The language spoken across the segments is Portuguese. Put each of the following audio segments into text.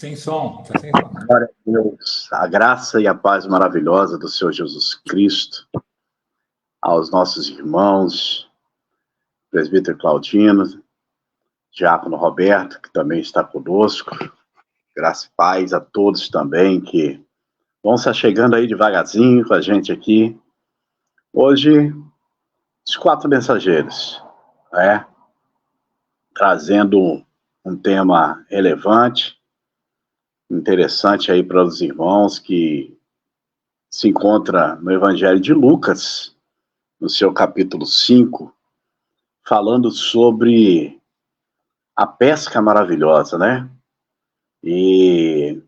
Sem som, tá sem som. Glória a Deus, a graça e a paz maravilhosa do Senhor Jesus Cristo, aos nossos irmãos, presbítero Claudino, diácono Roberto, que também está conosco, graça e paz a todos também que vão se chegando aí devagarzinho com a gente aqui. Hoje, os 4 mensageiros, né? Trazendo um tema relevante, interessante aí para os irmãos que se encontra no Evangelho de Lucas, no seu capítulo 5, falando sobre a pesca maravilhosa, né? E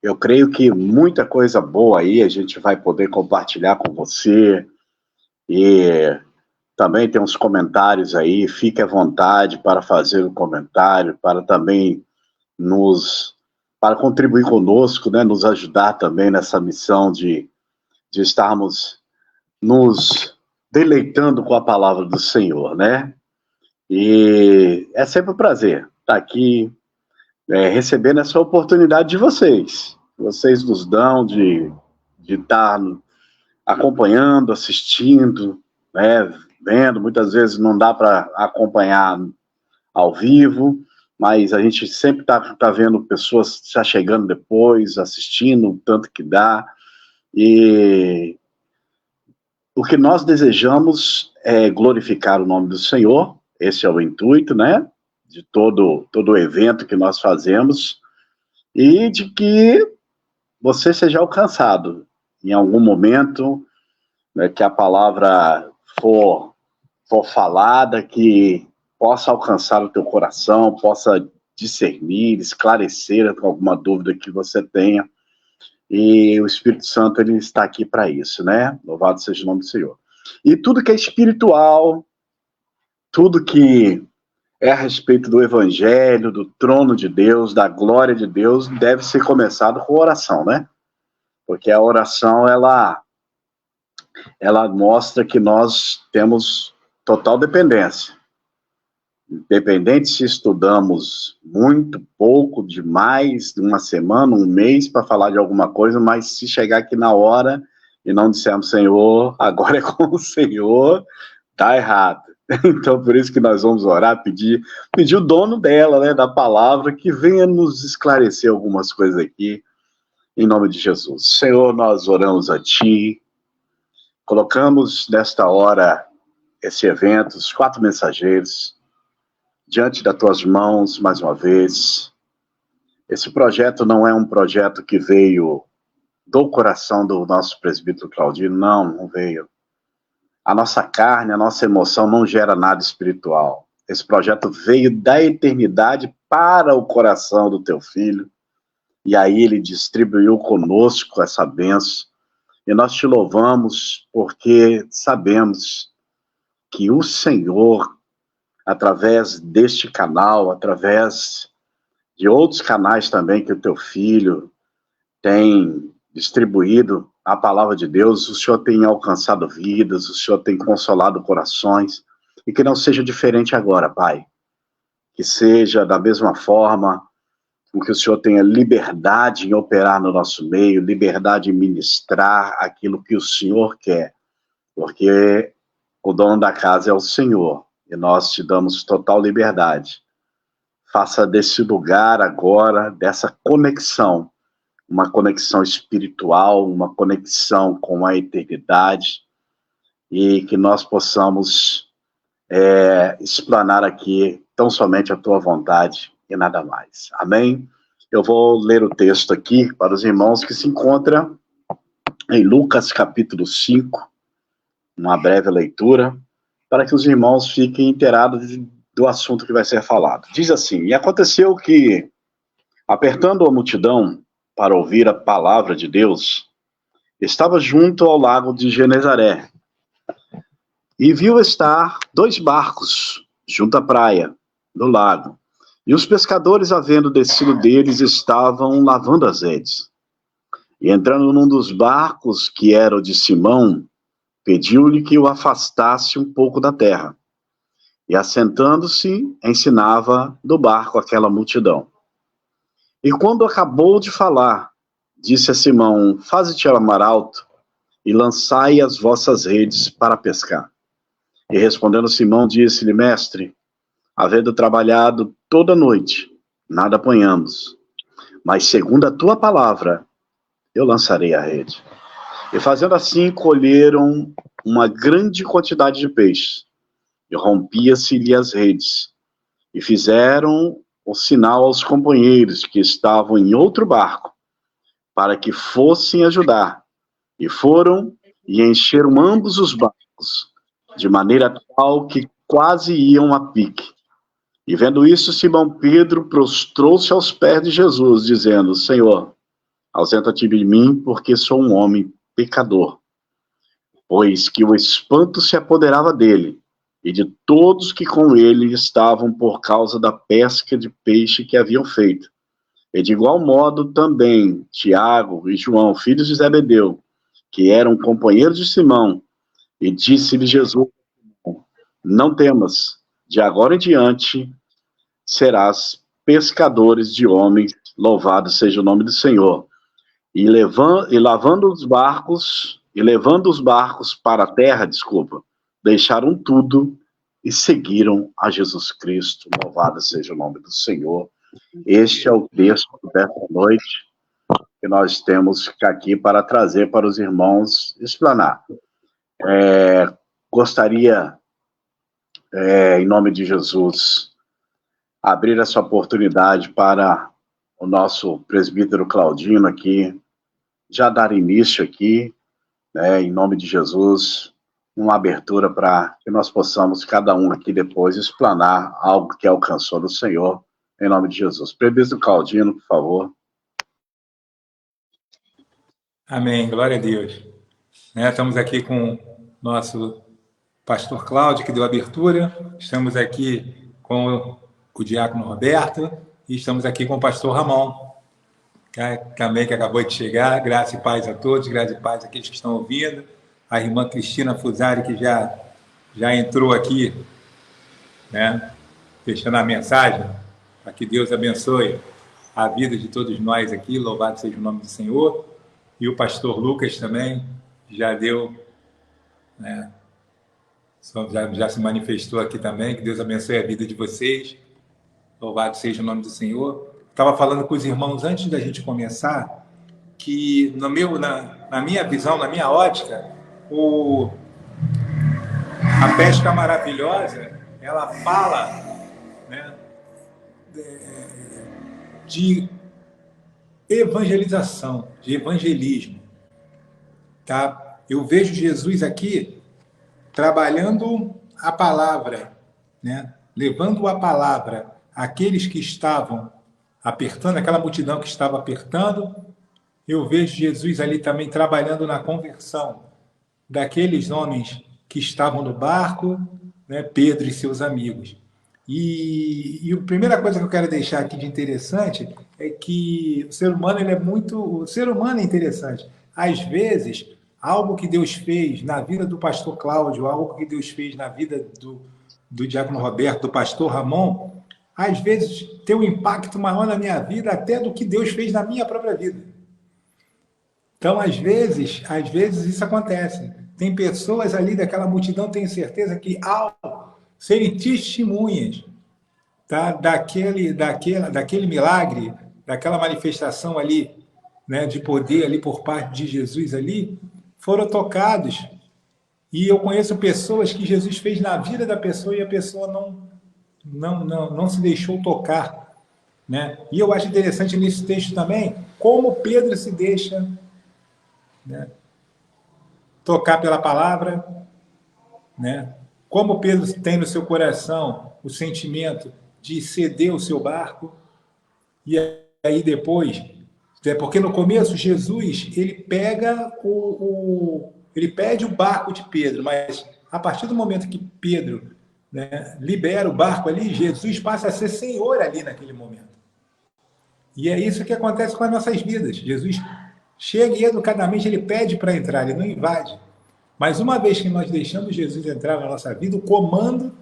eu creio que muita coisa boa aí a gente vai poder compartilhar com você, e também tem uns comentários aí, fique à vontade para fazer um comentário, para também para contribuir conosco, né, nos ajudar também nessa missão de estarmos nos deleitando com a palavra do Senhor, né? E é sempre um prazer estar aqui, recebendo essa oportunidade de vocês. Vocês nos dão de estar acompanhando, assistindo, né, vendo. Muitas vezes não dá para acompanhar ao vivo, mas a gente sempre está vendo pessoas já chegando depois, assistindo o tanto que dá. E o que nós desejamos é glorificar o nome do Senhor. Esse é o intuito, né, de todo o evento que nós fazemos, e de que você seja alcançado em algum momento, né, que a palavra for falada, que possa alcançar o teu coração, possa discernir, esclarecer alguma dúvida que você tenha. E o Espírito Santo, ele está aqui para isso, né? Louvado seja o nome do Senhor. E tudo que é espiritual, tudo que é a respeito do Evangelho, do trono de Deus, da glória de Deus, deve ser começado com oração, né? Porque a oração, ela mostra que nós temos total dependência. Independente se estudamos muito, pouco, demais, uma semana, um mês para falar de alguma coisa, mas se chegar aqui na hora e não dissermos, Senhor, agora é com o Senhor, tá errado. Então, por isso que nós vamos orar, pedir o dono dela, né, da palavra, que venha nos esclarecer algumas coisas aqui, em nome de Jesus. Senhor, nós oramos a Ti, colocamos nesta hora esse evento, os 4 mensageiros, diante das Tuas mãos, mais uma vez. Esse projeto não é um projeto que veio do coração do nosso presbítero Claudino, não veio. A nossa carne, a nossa emoção não gera nada espiritual. Esse projeto veio da eternidade para o coração do Teu Filho, e aí Ele distribuiu conosco essa bênção, e nós Te louvamos porque sabemos que o Senhor, através deste canal, através de outros canais também que o Teu Filho tem distribuído a palavra de Deus, o Senhor tem alcançado vidas, o Senhor tem consolado corações, e que não seja diferente agora, Pai. Que seja da mesma forma, com que o Senhor tenha liberdade em operar no nosso meio, liberdade em ministrar aquilo que o Senhor quer, porque o dono da casa é o Senhor, e nós Te damos total liberdade. Faça desse lugar agora, dessa conexão, uma conexão espiritual, uma conexão com a eternidade, e que nós possamos explanar aqui tão somente a Tua vontade e nada mais. Amém? Eu vou ler o texto aqui para os irmãos que se encontram em Lucas capítulo 5, uma breve leitura, para que os irmãos fiquem inteirados do assunto que vai ser falado. Diz assim: e aconteceu que, apertando a multidão para ouvir a palavra de Deus, estava junto ao lago de Genezaré, e viu estar 2 barcos junto à praia do lago, e os pescadores, havendo descido deles, estavam lavando as redes. E entrando num dos barcos, que era o de Simão, pediu-lhe que o afastasse um pouco da terra, e assentando-se, ensinava do barco aquela multidão. E quando acabou de falar, disse a Simão: faze-te ao mar alto e lançai as vossas redes para pescar. E respondendo Simão, disse-lhe: mestre, havendo trabalhado toda a noite, nada apanhamos, mas segundo a tua palavra, eu lançarei a rede. E fazendo assim, colheram uma grande quantidade de peixes, e rompia-se-lhe as redes, e fizeram o sinal aos companheiros que estavam em outro barco, para que fossem ajudar. E foram e encheram ambos os barcos, de maneira tal que quase iam a pique. E vendo isso, Simão Pedro prostrou-se aos pés de Jesus, dizendo: Senhor, ausenta-te de mim, porque sou um homem pecador. Pois que o espanto se apoderava dele e de todos que com ele estavam por causa da pesca de peixe que haviam feito. E de igual modo também Tiago e João, filhos de Zebedeu, que eram companheiros de Simão, e disse-lhe Jesus: não temas, de agora em diante serás pescadores de homens, louvado seja o nome do Senhor. E levando os barcos para a terra, deixaram tudo e seguiram a Jesus Cristo. Louvado seja o nome do Senhor. Este é o texto desta noite que nós temos aqui para trazer para os irmãos explanar. Gostaria, em nome de Jesus, abrir essa oportunidade para o nosso presbítero Claudino aqui, já dar início aqui, em nome de Jesus, uma abertura para que nós possamos, cada um aqui depois, explanar algo que alcançou do Senhor, em nome de Jesus. Presbítero Claudino, por favor. Amém, glória a Deus. Estamos aqui com o nosso pastor Cláudio, que deu a abertura, estamos aqui com o diácono Roberto e estamos aqui com o pastor Ramon, também que acabou de chegar. Graça e paz a todos, graça e paz àqueles que estão ouvindo. A irmã Cristina Fusari, que já entrou aqui, fechando a mensagem, para que Deus abençoe a vida de todos nós aqui, louvado seja o nome do Senhor. E o pastor Lucas também já deu, já se manifestou aqui também, que Deus abençoe a vida de vocês, louvado seja o nome do Senhor. Estava falando com os irmãos antes da gente começar, que na minha visão, na minha ótica, a pesca maravilhosa, ela fala de evangelização, de evangelismo. Tá? Eu vejo Jesus aqui trabalhando a palavra, levando a palavra àqueles que estavam apertando, aquela multidão que estava apertando. Eu vejo Jesus ali também trabalhando na conversão daqueles homens que estavam no barco, Pedro e seus amigos. E a primeira coisa que eu quero deixar aqui de interessante é que o ser humano é interessante. Às vezes, algo que Deus fez na vida do pastor Cláudio, algo que Deus fez na vida do diácono Roberto, do pastor Ramon, às vezes tem um impacto maior na minha vida até do que Deus fez na minha própria vida. Então, às vezes isso acontece. Tem pessoas ali daquela multidão, tenho certeza que, ao serem testemunhas, daquele milagre, daquela manifestação ali, de poder ali por parte de Jesus ali, foram tocados. E eu conheço pessoas que Jesus fez na vida da pessoa e a pessoa não se deixou tocar. E eu acho interessante nesse texto também como Pedro se deixa tocar pela palavra, como Pedro tem no seu coração o sentimento de ceder o seu barco. E aí depois, porque no começo Jesus ele pega ele pede o barco de Pedro, mas a partir do momento que Pedro libera o barco ali, Jesus passa a ser Senhor ali naquele momento. E é isso que acontece com as nossas vidas. Jesus chega e educadamente ele pede para entrar, ele não invade. Mas uma vez que nós deixamos Jesus entrar na nossa vida, o comando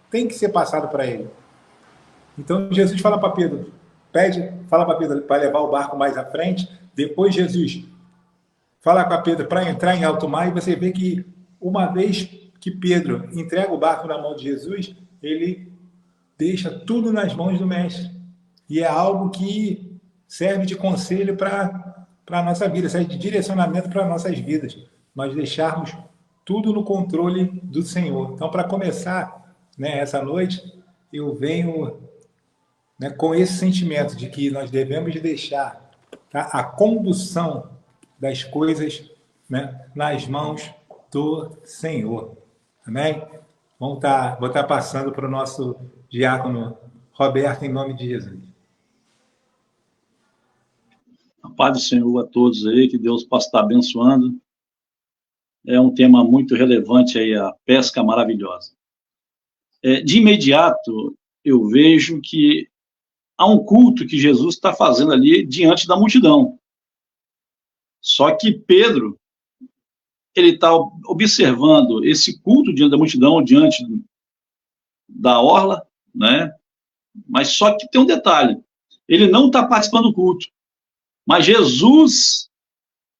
tem que ser passado para ele. Então Jesus fala para Pedro: fala para Pedro para levar o barco mais à frente. Depois Jesus fala com Pedro para entrar em alto mar, e você vê que uma vez que Pedro entrega o barco na mão de Jesus, ele deixa tudo nas mãos do mestre. E é algo que serve de conselho para a nossa vida, serve de direcionamento para nossas vidas. Nós deixarmos tudo no controle do Senhor. Então, para começar, né, essa noite, eu venho, né, com esse sentimento de que nós devemos deixar, tá, a condução das coisas, né, nas mãos do Senhor. Amém? Vou estar passando para o nosso diácono Roberto, em nome de Jesus. A paz do Senhor a todos aí, que Deus possa estar abençoando. É um tema muito relevante aí, a pesca maravilhosa. De imediato, eu vejo que há um culto que Jesus está fazendo ali diante da multidão. Só que Pedro, ele está observando esse culto diante da multidão, diante da orla, né? Mas só que tem um detalhe, ele não está participando do culto. Mas Jesus,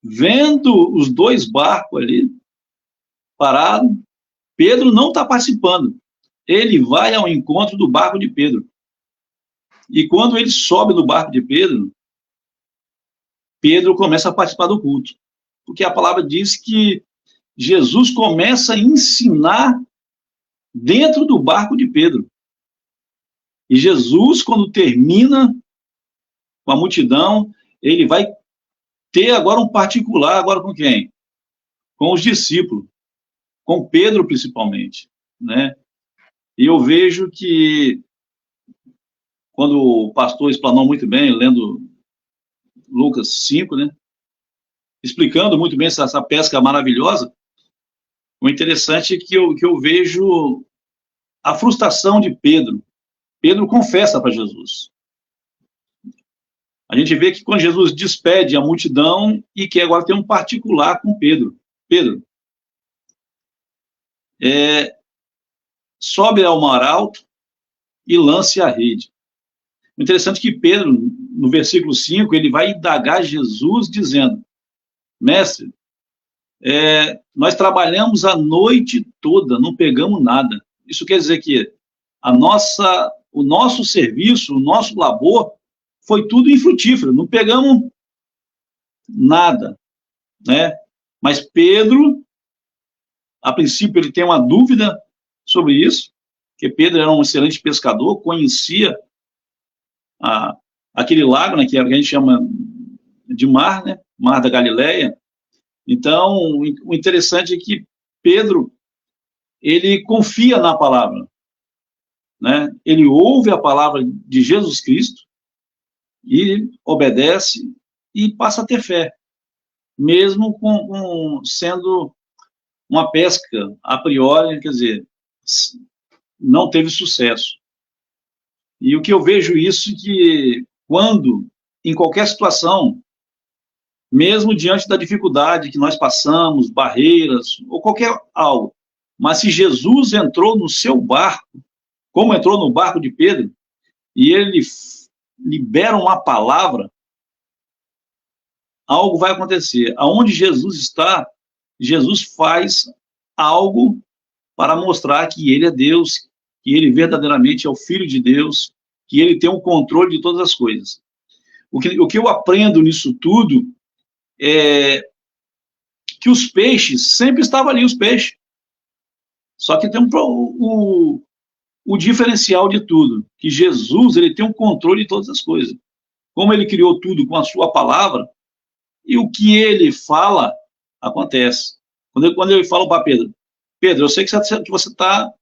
vendo os dois barcos ali parados, Pedro não está participando. Ele vai ao encontro do barco de Pedro. E quando ele sobe no barco de Pedro, Pedro começa a participar do culto. Porque a palavra diz que Jesus começa a ensinar dentro do barco de Pedro. E Jesus, quando termina com a multidão, ele vai ter agora um particular, agora com quem? Com os discípulos, com Pedro principalmente, né? E eu vejo que, quando o pastor explanou muito bem, lendo Lucas 5, né? Explicando muito bem essa pesca maravilhosa, o interessante é que eu vejo a frustração de Pedro. Pedro confessa para Jesus. A gente vê que quando Jesus despede a multidão e que agora tem um particular com Pedro. Pedro, sobe ao mar alto e lance a rede. O interessante é que Pedro, no versículo 5, ele vai indagar Jesus dizendo: mestre, nós trabalhamos a noite toda, não pegamos nada. Isso quer dizer que o nosso serviço, o nosso labor, foi tudo infrutífero, não pegamos nada, né? Mas Pedro, a princípio, ele tem uma dúvida sobre isso, porque Pedro era um excelente pescador, conhecia aquele lago, né, que a gente chama de mar, né? Mar da Galileia. Então, o interessante é que Pedro, ele confia na palavra, né? Ele ouve a palavra de Jesus Cristo e obedece e passa a ter fé, mesmo sendo uma pesca a priori, quer dizer, não teve sucesso. E o que eu vejo isso que quando, em qualquer situação, mesmo diante da dificuldade que nós passamos, barreiras, ou qualquer algo, mas se Jesus entrou no seu barco, como entrou no barco de Pedro, e ele libera uma palavra, algo vai acontecer. Aonde Jesus está, Jesus faz algo para mostrar que ele é Deus, que ele verdadeiramente é o Filho de Deus, que ele tem o controle de todas as coisas. O que eu aprendo nisso tudo é que os peixes, sempre estavam ali os peixes. Só que tem o diferencial de tudo, que Jesus, ele tem um controle de todas as coisas. Como ele criou tudo com a sua palavra, e o que ele fala, acontece. Quando ele fala para Pedro, Pedro, eu sei que você está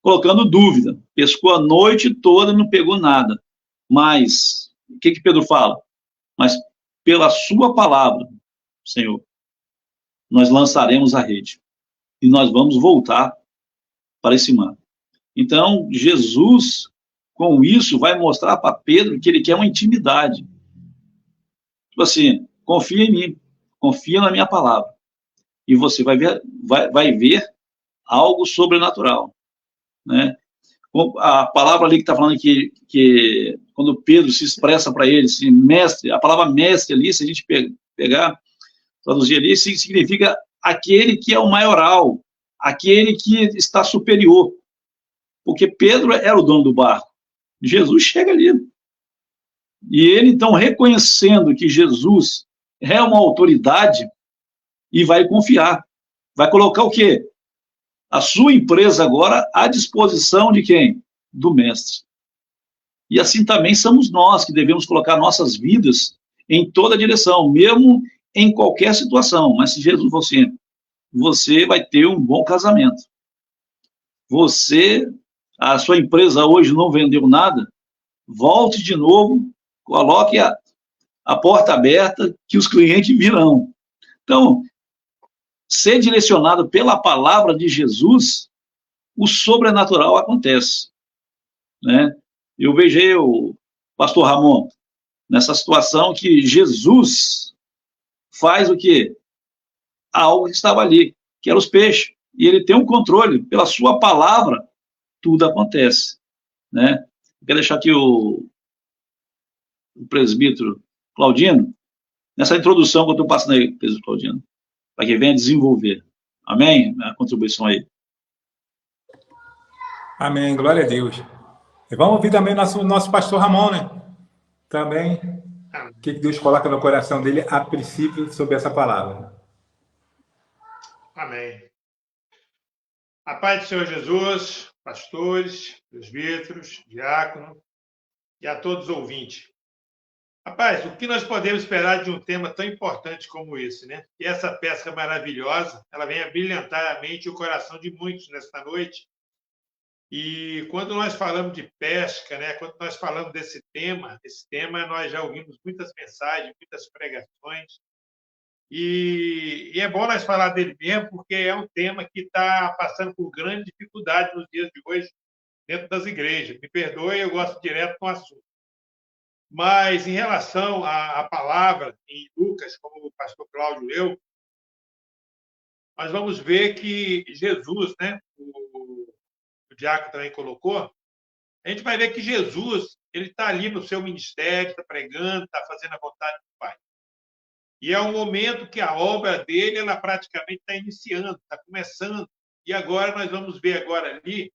colocando dúvida, pescou a noite toda e não pegou nada, mas, o que Pedro fala? Mas pela sua palavra, Senhor, nós lançaremos a rede, e nós vamos voltar para esse mar. Então, Jesus, com isso, vai mostrar para Pedro que ele quer uma intimidade. Tipo assim, confia em mim, confia na minha palavra, e você vai ver algo sobrenatural, né? A palavra ali que está falando que quando Pedro se expressa para ele, se mestre, a palavra mestre ali, se a gente pegar, traduzir ali, significa aquele que é o maioral, aquele que está superior. Porque Pedro era o dono do barco. Jesus chega ali. E ele, então, reconhecendo que Jesus é uma autoridade, e vai confiar. Vai colocar o quê? A sua empresa agora à disposição de quem? Do mestre. E assim também somos nós que devemos colocar nossas vidas em toda direção, mesmo em qualquer situação. Mas se Jesus você vai ter um bom casamento. A sua empresa hoje não vendeu nada, volte de novo, coloque a porta aberta que os clientes virão. Então, ser direcionado pela palavra de Jesus, o sobrenatural acontece, né? Eu vejo aí o pastor Ramon nessa situação que Jesus faz o quê? Algo que estava ali, que eram os peixes, e ele tem um controle, pela sua palavra, tudo acontece, né? Eu quero deixar aqui o presbítero Claudino, nessa introdução que eu estou passando aí, presbítero Claudino, para que venha desenvolver. Amém? A contribuição aí. Amém, glória a Deus. E vamos ouvir também nosso pastor Ramon, né? Também, o que Deus coloca no coração dele a princípio sobre essa palavra. Amém. A paz do Senhor Jesus, pastores, presbíteros, diácono e a todos os ouvintes. Rapaz, o que nós podemos esperar de um tema tão importante como esse, né? E essa pesca maravilhosa, ela vem a brilhantar a mente e o coração de muitos nesta noite. E quando nós falamos de pesca, né? Quando nós falamos desse tema, esse tema nós já ouvimos muitas mensagens, muitas pregações. E é bom nós falar dele mesmo, porque é um tema que está passando por grande dificuldade nos dias de hoje dentro das igrejas. Me perdoe, eu gosto direto com o assunto. Mas, em relação à palavra, em Lucas, como o pastor Cláudio leu, nós vamos ver que Jesus, né, o diácono também colocou, a gente vai ver que Jesus ele está ali no seu ministério, está pregando, está fazendo a vontade do Pai. E é um momento que a obra dele, ela praticamente está iniciando, está começando. E agora nós vamos ver agora ali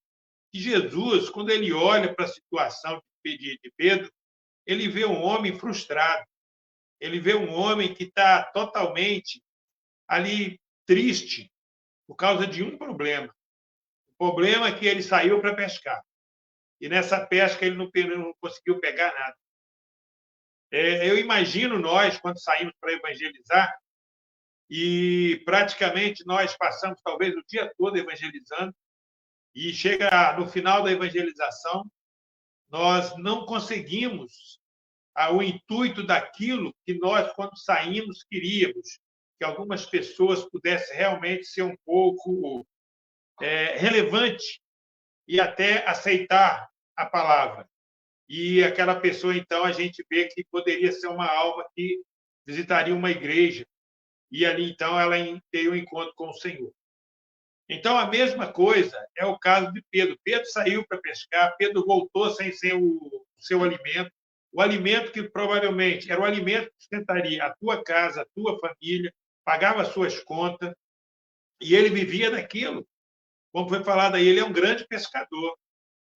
que Jesus, quando ele olha para a situação de Pedro, ele vê um homem frustrado. Ele vê um homem que está totalmente ali triste por causa de um problema. O problema é que ele saiu para pescar. E nessa pesca ele não conseguiu pegar nada. Eu imagino nós, quando saímos para evangelizar, e praticamente nós passamos talvez o dia todo evangelizando, e chega no final da evangelização, nós não conseguimos o intuito daquilo que nós, quando saímos, queríamos, que algumas pessoas pudessem realmente ser um pouco relevante e até aceitar a palavra. E aquela pessoa, então, a gente vê que poderia ser uma alma que visitaria uma igreja, e ali, então, ela tem um encontro com o Senhor. Então, a mesma coisa é o caso de Pedro. Pedro saiu para pescar, Pedro voltou sem ser o seu alimento, o alimento que provavelmente era o alimento que sustentaria a tua casa, a tua família, pagava as suas contas, e ele vivia daquilo. Como foi falado aí, ele é um grande pescador.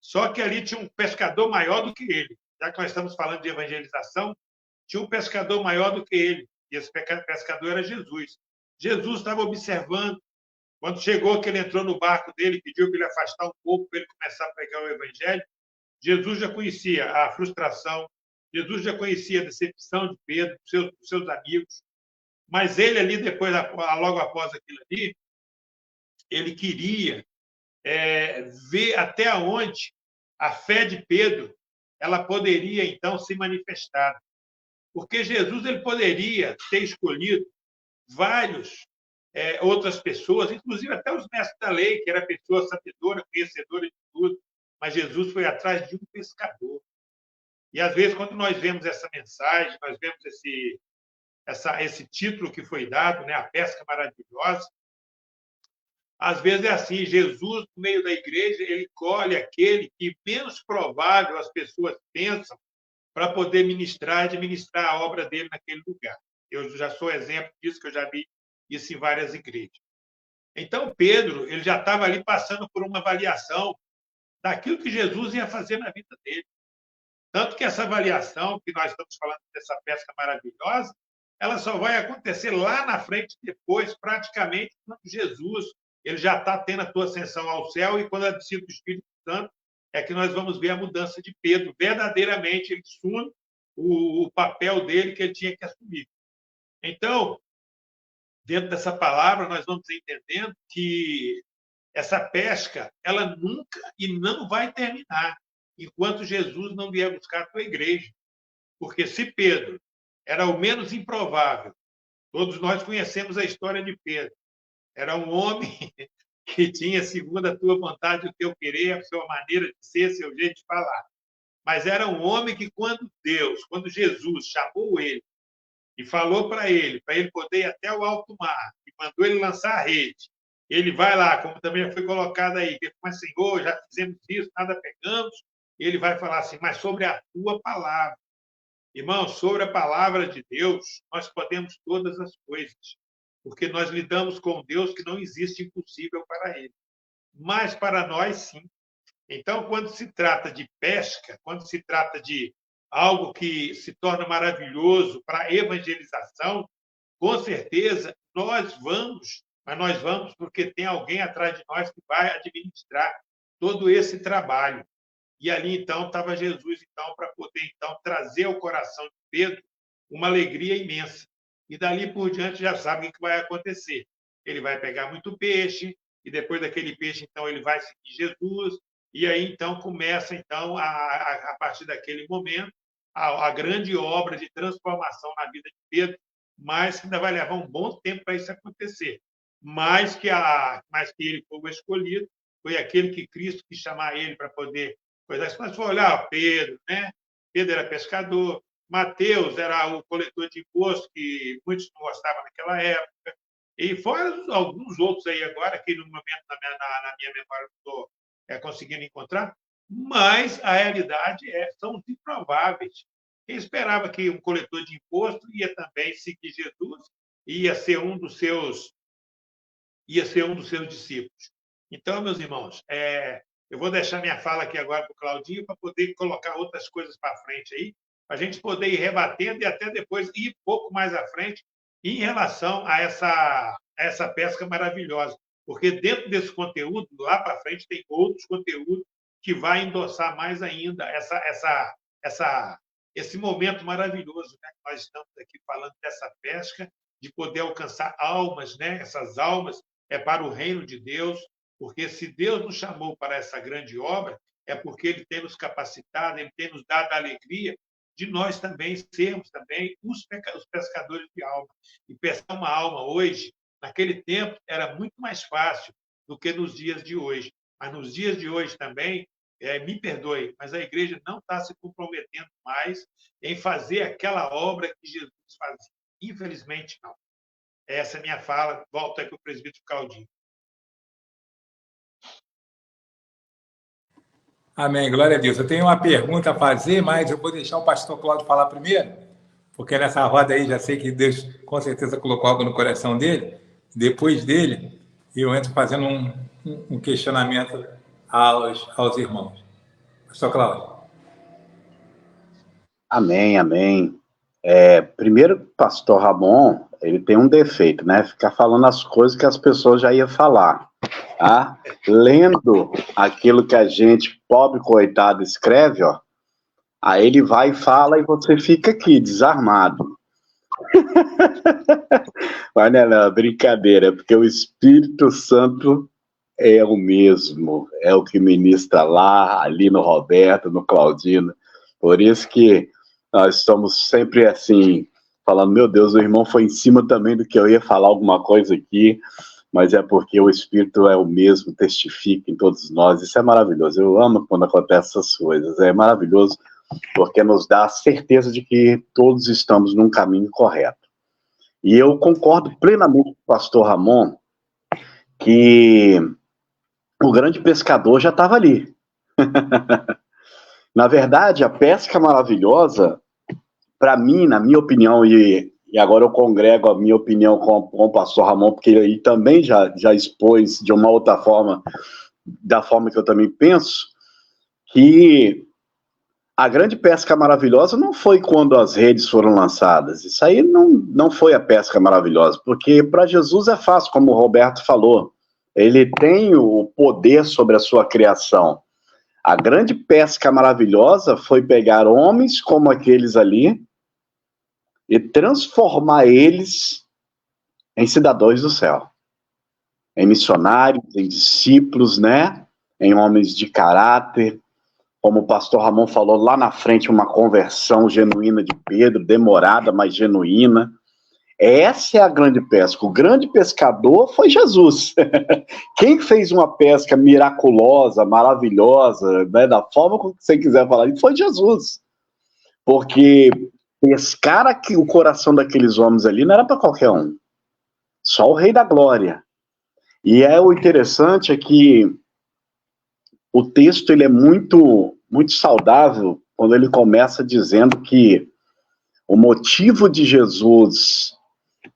Só que ali tinha um pescador maior do que ele. Já que nós estamos falando de evangelização, tinha um pescador maior do que ele. E esse pescador era Jesus. Jesus estava observando. Quando chegou, que ele entrou no barco dele, pediu para ele afastar um pouco, para ele começar a pregar o evangelho, Jesus já conhecia a frustração, Jesus já conhecia a decepção de Pedro, dos seus amigos, mas ele ali, depois, logo após aquilo ali, ele queria ver até onde a fé de Pedro ela poderia, então, se manifestar. Porque Jesus ele poderia ter escolhido vários outras pessoas, inclusive até os mestres da lei, que era pessoa sabedora, conhecedora de tudo, mas Jesus foi atrás de um pescador. E, às vezes, quando nós vemos essa mensagem, nós vemos esse título que foi dado, né, a pesca maravilhosa, às vezes é assim, Jesus, no meio da igreja, ele colhe aquele que menos provável as pessoas pensam para poder administrar a obra dele naquele lugar. Eu já sou exemplo disso, que eu já vi isso em várias igrejas. Então, Pedro, ele já estava ali passando por uma avaliação daquilo que Jesus ia fazer na vida dele. Tanto que essa avaliação, que nós estamos falando dessa pesca maravilhosa, ela só vai acontecer lá na frente, depois, praticamente, quando Jesus ele já está tendo a tua ascensão ao céu, e quando a descida do Espírito Santo, é que nós vamos ver a mudança de Pedro. Verdadeiramente, ele assume o papel dele que ele tinha que assumir. Então, dentro dessa palavra, nós vamos entendendo que essa pesca, ela nunca e não vai terminar enquanto Jesus não vier buscar a tua igreja. Porque se Pedro era o menos improvável, todos nós conhecemos a história de Pedro, era um homem que tinha, segundo a tua vontade, o teu querer, a sua maneira de ser, seu jeito de falar. Mas era um homem que, quando Jesus chamou ele e falou para ele poder ir até o alto mar, e mandou ele lançar a rede, ele vai lá, como também foi colocado aí, mas Senhor, já fizemos isso, nada pegamos, ele vai falar assim, mas sobre a tua palavra. Irmão, sobre a palavra de Deus, nós podemos todas as coisas, porque nós lidamos com Deus que não existe impossível para ele. Mas para nós, sim. Então, quando se trata de pesca, quando se trata de algo que se torna maravilhoso para a evangelização, com certeza nós vamos, mas nós vamos porque tem alguém atrás de nós que vai administrar todo esse trabalho. E ali, então, estava Jesus para poder trazer ao coração de Pedro uma alegria imensa. E dali por diante já sabe o que vai acontecer. Ele vai pegar muito peixe, e depois daquele peixe, então, ele vai seguir Jesus, e aí, então, começa, então, a partir daquele momento, a grande obra de transformação na vida de Pedro, mas que ainda vai levar um bom tempo para isso acontecer. Mas que ele foi o escolhido, foi aquele que Cristo quis chamar ele para poder coisar. Se nós for olhar, Pedro, né? Pedro era pescador, Mateus era o coletor de imposto, que muitos não gostavam naquela época, e fora alguns outros aí agora, que no momento na minha memória não estou conseguindo encontrar, mas a realidade são os improváveis. Quem esperava que um coletor de imposto ia também seguir Jesus, ia ser um dos seus discípulos. Então, meus irmãos, eu vou deixar minha fala aqui agora para o Claudinho para poder colocar outras coisas para frente aí, para a gente poder ir rebatendo e até depois ir um pouco mais à frente em relação a essa pesca maravilhosa. Porque dentro desse conteúdo, lá para frente, tem outros conteúdos que vai endossar mais ainda esse momento maravilhoso, né? Que nós estamos aqui falando dessa pesca, de poder alcançar almas, né? Essas almas para o reino de Deus, porque se Deus nos chamou para essa grande obra, é porque Ele tem nos capacitado, Ele tem nos dado a alegria de nós também sermos também os pescadores de alma. E pescar uma alma hoje, naquele tempo, era muito mais fácil do que nos dias de hoje. Mas nos dias de hoje também, me perdoe, mas a igreja não está se comprometendo mais em fazer aquela obra que Jesus fazia. Infelizmente, não. Essa é a minha fala. Volto aí para o presbítero Claudinho. Amém, glória a Deus. Eu tenho uma pergunta a fazer, mas eu vou deixar o pastor Cláudio falar primeiro, porque nessa roda aí já sei que Deus com certeza colocou algo no coração dele. Depois dele, eu entro fazendo um questionamento aos irmãos. Pastor Cláudio. Amém, amém. Primeiro, o pastor Ramon, ele tem um defeito, né? Ficar falando as coisas que as pessoas já iam falar. Tá? Lendo aquilo que a gente, pobre coitado, escreve, ó, aí ele vai e fala e você fica aqui, desarmado. Mas não, brincadeira, porque o Espírito Santo é o mesmo, é o que ministra lá, ali no Roberto, no Claudino. Por isso que nós estamos sempre assim, falando, meu Deus, o irmão foi em cima também do que eu ia falar alguma coisa aqui, mas é porque o Espírito é o mesmo, testifica em todos nós. Isso é maravilhoso. Eu amo quando acontecem essas coisas. É maravilhoso porque nos dá a certeza de que todos estamos num caminho correto. E eu concordo plenamente com o pastor Ramon que o grande pescador já estava ali. Na verdade, a pesca maravilhosa, para mim, na minha opinião, e agora eu congrego a minha opinião com o pastor Ramon, porque ele também já expôs de uma outra forma, da forma que eu também penso, que a grande pesca maravilhosa não foi quando as redes foram lançadas. Isso aí não foi a pesca maravilhosa, porque para Jesus é fácil, como o Roberto falou. Ele tem o poder sobre a sua criação. A grande pesca maravilhosa foi pegar homens como aqueles ali e transformar eles em cidadãos do céu, em missionários, em discípulos, né? Em homens de caráter. Como o pastor Ramon falou lá na frente, uma conversão genuína de Pedro, demorada, mas genuína. Essa é a grande pesca. O grande pescador foi Jesus. Quem fez uma pesca miraculosa, maravilhosa, né, da forma como você quiser falar, foi Jesus. Porque pescar aqui, o coração daqueles homens ali não era para qualquer um. Só o Rei da Glória. E o interessante é que o texto ele é muito, muito saudável quando ele começa dizendo que o motivo de Jesus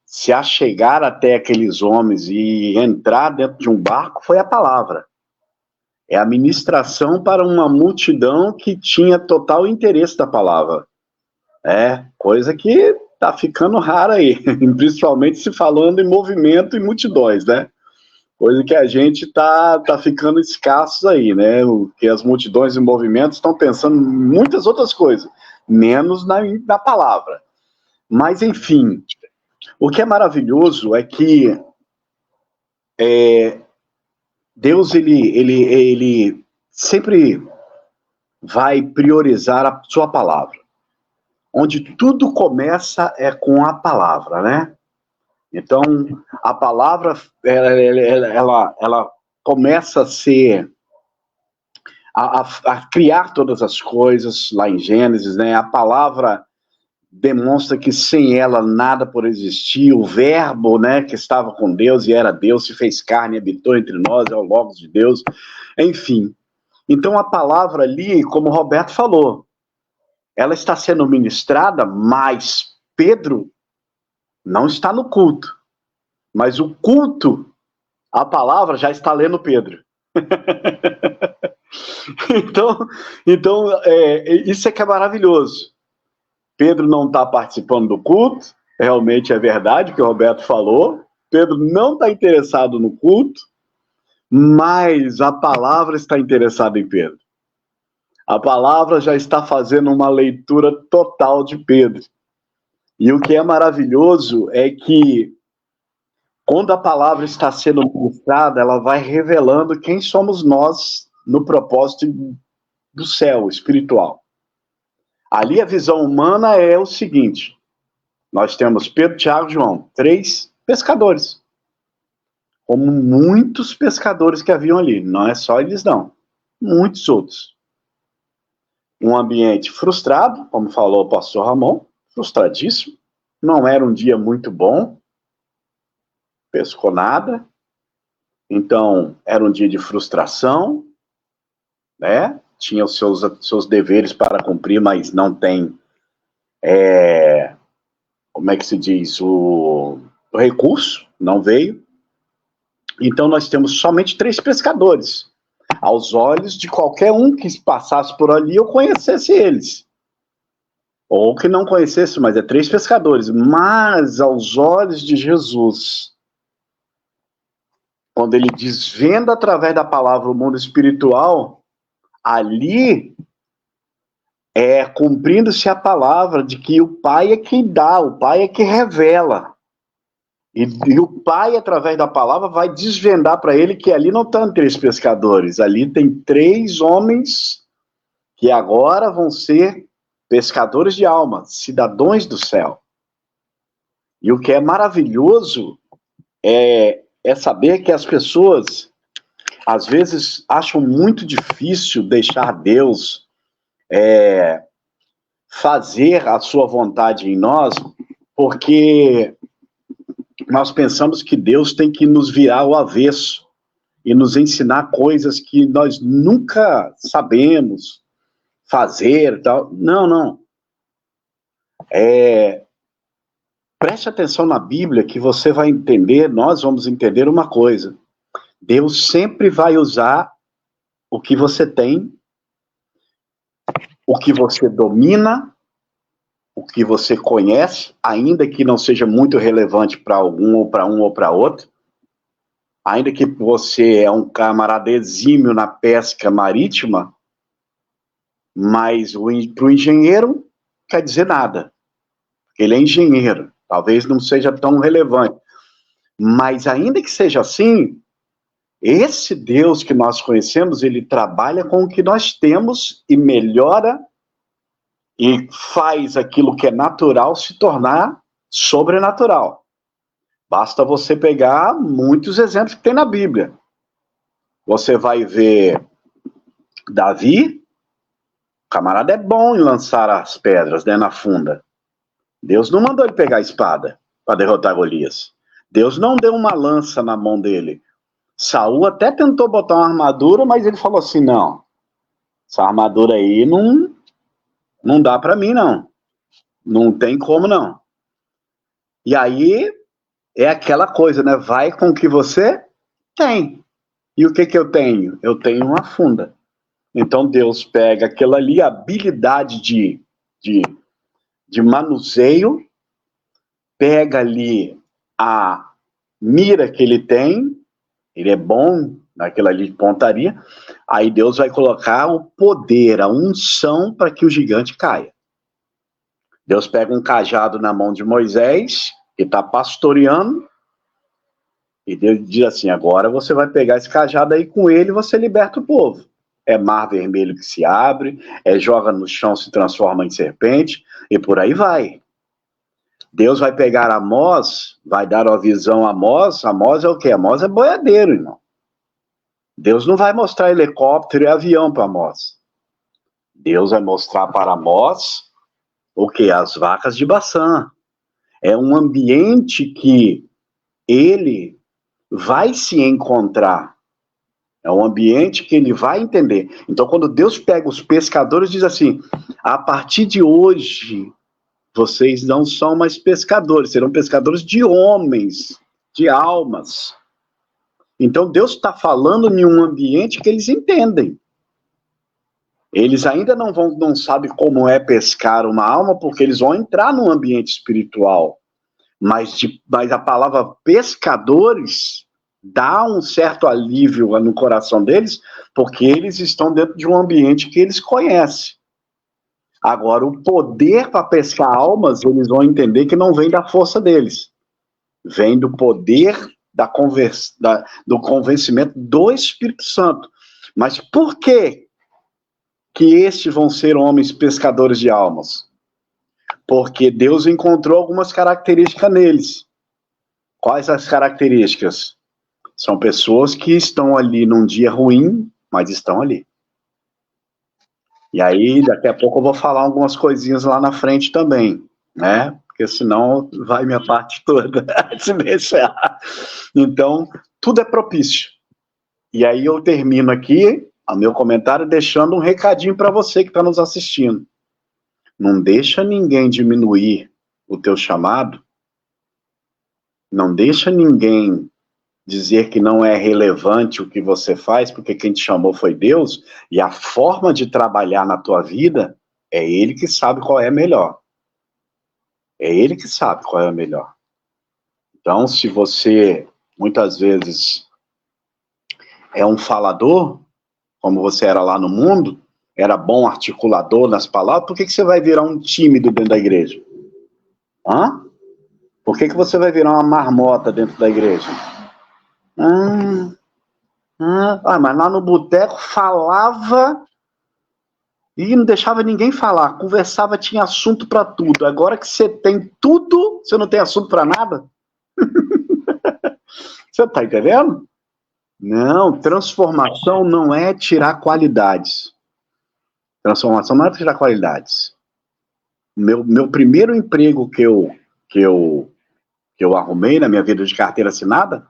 se achegar até aqueles homens e entrar dentro de um barco foi a palavra. É a ministração para uma multidão que tinha total interesse da palavra. Coisa que está ficando rara aí, principalmente se falando em movimento e multidões, né? Coisa que a gente tá ficando escassos aí, né? Que as multidões e movimentos estão pensando em muitas outras coisas, menos na palavra. Mas, enfim, o que é maravilhoso é que Deus, ele sempre vai priorizar a sua palavra. Onde tudo começa é com a palavra, né? Então, a palavra, ela começa a ser, a criar todas as coisas, lá em Gênesis, né? A palavra demonstra que sem ela nada por existir. O verbo, né, que estava com Deus e era Deus, se fez carne e habitou entre nós, é o Logos de Deus. Enfim, então a palavra ali, como o Roberto falou, ela está sendo ministrada, mas Pedro não está no culto. Mas o culto, a palavra já está lendo Pedro. Então isso é que é maravilhoso. Pedro não está participando do culto, realmente é verdade o que o Roberto falou. Pedro não está interessado no culto, mas a palavra está interessada em Pedro. A palavra já está fazendo uma leitura total de Pedro. E o que é maravilhoso é que, quando a palavra está sendo ministrada, ela vai revelando quem somos nós no propósito do céu espiritual. Ali a visão humana é o seguinte: nós temos Pedro, Tiago e João, 3 pescadores. Como muitos pescadores que haviam ali. Não é só eles, não. Muitos outros. Um ambiente frustrado, como falou o pastor Ramon, frustradíssimo. Não era um dia muito bom. Pescou nada. Então, era um dia de frustração, né? Tinha os seus deveres para cumprir, mas não tem, como é que se diz, o recurso, não veio. Então nós temos somente 3 pescadores, aos olhos de qualquer um que passasse por ali ou conhecesse eles, ou que não conhecesse, mas 3 pescadores. Mas aos olhos de Jesus, quando ele desvenda através da palavra o mundo espiritual, ali cumprindo-se a palavra de que o Pai é quem dá, o Pai é quem revela. E o Pai, através da palavra, vai desvendar para ele que ali não estão 3 pescadores, ali tem 3 homens que agora vão ser pescadores de alma, cidadãos do céu. E o que é maravilhoso é saber que as pessoas, às vezes, acham muito difícil deixar Deus fazer a sua vontade em nós, porque nós pensamos que Deus tem que nos virar ao avesso e nos ensinar coisas que nós nunca sabemos fazer e tal. Não, não. Preste atenção na Bíblia que você vai entender, nós vamos entender uma coisa. Deus sempre vai usar o que você tem, o que você domina, o que você conhece, ainda que não seja muito relevante para algum, ou para um, ou para outro, ainda que você é um camarada exímio na pesca marítima, mas para o engenheiro quer dizer nada. Ele é engenheiro, talvez não seja tão relevante. Mas ainda que seja assim, esse Deus que nós conhecemos, ele trabalha com o que nós temos e melhora e faz aquilo que é natural se tornar sobrenatural. Basta você pegar muitos exemplos que tem na Bíblia. Você vai ver Davi, o camarada é bom em lançar as pedras, né, na funda. Deus não mandou ele pegar a espada para derrotar Golias. Deus não deu uma lança na mão dele. Saul até tentou botar uma armadura, mas ele falou assim, não, essa armadura aí não dá para mim, não. Não tem como, não. E aí, é aquela coisa, né? Vai com o que você tem. E o que eu tenho? Eu tenho uma funda. Então, Deus pega aquela ali, habilidade de manuseio, pega ali a mira que ele tem, ele é bom naquela ali de pontaria, aí Deus vai colocar o poder, a unção para que o gigante caia. Deus pega um cajado na mão de Moisés, que está pastoreando, e Deus diz assim, agora você vai pegar esse cajado aí, com ele você liberta o povo. É mar vermelho que se abre, joga no chão, se transforma em serpente, e por aí vai. Deus vai pegar Amós, vai dar uma visão a Amós. Amós é o quê? Amós é boiadeiro, irmão. Deus não vai mostrar helicóptero e avião para Amós. Deus vai mostrar para Amós o quê? As vacas de Baçã. É um ambiente que ele vai se encontrar. É um ambiente que ele vai entender. Então, quando Deus pega os pescadores, diz assim, a partir de hoje, vocês não são mais pescadores, serão pescadores de homens, de almas. Então, Deus está falando em um ambiente que eles entendem. Eles ainda não sabem como é pescar uma alma, porque eles vão entrar num ambiente espiritual. Mas a palavra pescadores dá um certo alívio no coração deles, porque eles estão dentro de um ambiente que eles conhecem. Agora, o poder para pescar almas, eles vão entender que não vem da força deles. Vem do poder do convencimento do Espírito Santo. Mas por que estes vão ser homens pescadores de almas? Porque Deus encontrou algumas características neles. Quais as características? São pessoas que estão ali num dia ruim, mas estão ali. E aí, daqui a pouco eu vou falar algumas coisinhas lá na frente também, né? Porque senão vai minha parte toda se deixar. Então, tudo é propício. E aí eu termino aqui o meu comentário deixando um recadinho para você que está nos assistindo. Não deixa ninguém diminuir o teu chamado. Não deixa ninguém dizer que não é relevante o que você faz, porque quem te chamou foi Deus, e a forma de trabalhar na tua vida, é Ele que sabe qual é a melhor. É Ele que sabe qual é a melhor. Então, se você, muitas vezes, é um falador, como você era lá no mundo, era bom articulador nas palavras, por que você vai virar um tímido dentro da igreja? Hã? Por que você vai virar uma marmota dentro da igreja? Mas lá no boteco falava e não deixava ninguém falar, conversava, tinha assunto para tudo. Agora que você tem tudo, você não tem assunto para nada? Você tá entendendo? Não, transformação não é tirar qualidades. Transformação não é tirar qualidades. Meu primeiro emprego que eu arrumei na minha vida de carteira assinada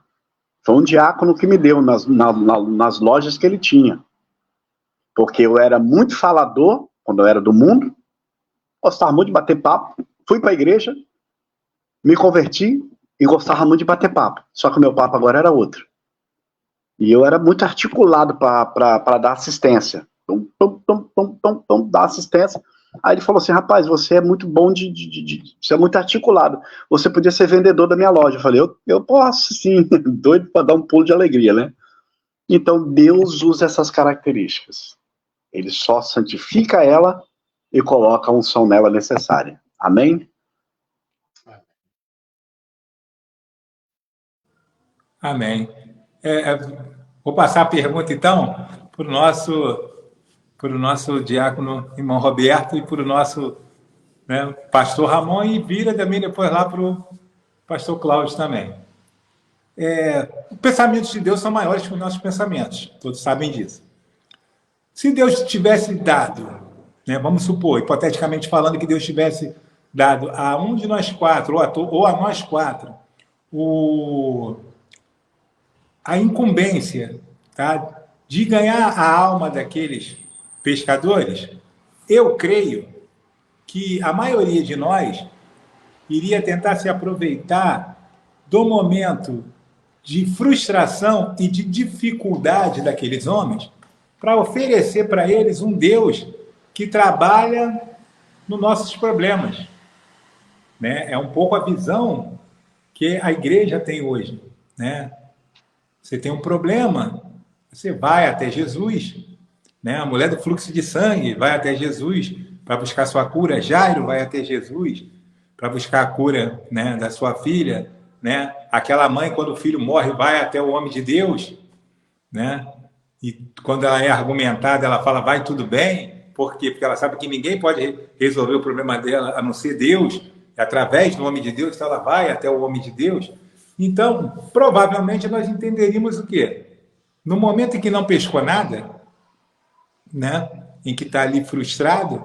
foi um diácono que me deu nas lojas que ele tinha. Porque eu era muito falador quando eu era do mundo, gostava muito de bater papo, fui para a igreja, me converti e gostava muito de bater papo. Só que o meu papo agora era outro. E eu era muito articulado para dar assistência. Dar assistência. Aí ele falou assim, rapaz, você é muito bom você é muito articulado. Você podia ser vendedor da minha loja. Eu falei, eu posso, sim. Doido para dar um pulo de alegria, né? Então, Deus usa essas características. Ele só santifica ela e coloca a unção nela necessária. Amém? Amém. Vou passar a pergunta, então, para o nosso diácono irmão Roberto e para o nosso, né, pastor Ramon, e vira também depois lá para o pastor Cláudio também. Os pensamentos de Deus são maiores que os nossos pensamentos, todos sabem disso. Se Deus tivesse dado, né, vamos supor, hipoteticamente falando, que Deus tivesse dado a um de nós quatro, ou a nós quatro, a incumbência, tá, de ganhar a alma daqueles pescadores, eu creio que a maioria de nós iria tentar se aproveitar do momento de frustração e de dificuldade daqueles homens para oferecer para eles um Deus que trabalha nos nossos problemas, né? É um pouco a visão que a igreja tem hoje, né? Você tem um problema, você vai até Jesus, né? A mulher do fluxo de sangue vai até Jesus para buscar sua cura. Jairo vai até Jesus para buscar a cura, né, da sua filha, né? Aquela mãe, quando o filho morre, vai até o homem de Deus, né? E quando ela é argumentada, ela fala, vai tudo bem. Por quê? Porque ela sabe que ninguém pode resolver o problema dela a não ser Deus. Através do homem de Deus, então ela vai até o homem de Deus. Então, provavelmente, nós entenderíamos o quê? No momento em que não pescou nada, né, em que está ali frustrado,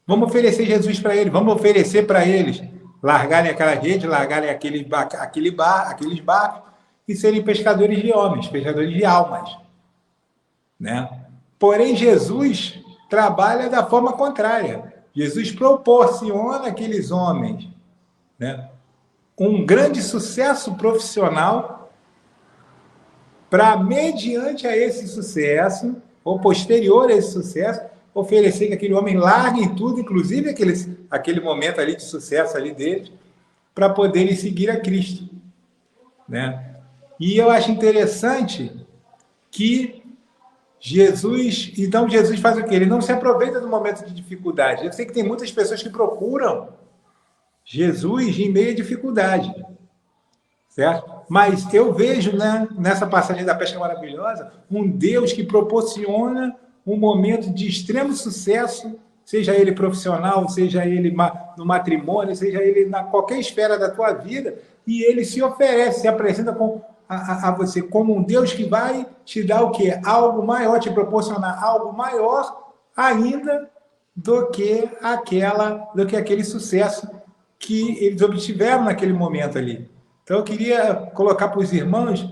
vamos oferecer Jesus para ele, vamos oferecer para eles largarem aquela rede, largarem aqueles barcos e serem pescadores de homens, pescadores de almas, né? Porém, Jesus trabalha da forma contrária. Jesus proporciona àqueles homens, né, um grande sucesso profissional para, mediante a esse sucesso, ou posterior a esse sucesso, oferecer que aquele homem largue tudo, inclusive aquele momento ali de sucesso ali deles, para poderem seguir a Cristo, né? E eu acho interessante que então Jesus faz o quê? Ele não se aproveita do momento de dificuldade. Eu sei que tem muitas pessoas que procuram Jesus em meio à dificuldade, certo? Mas eu vejo, né, nessa passagem da pesca maravilhosa, um Deus que proporciona um momento de extremo sucesso, seja ele profissional, seja ele no matrimônio, seja ele na qualquer esfera da tua vida, e ele se oferece, se apresenta a você como um Deus que vai te dar o quê? Algo maior, te proporcionar algo maior ainda do que aquele sucesso que eles obtiveram naquele momento ali. Então, eu queria colocar para os irmãos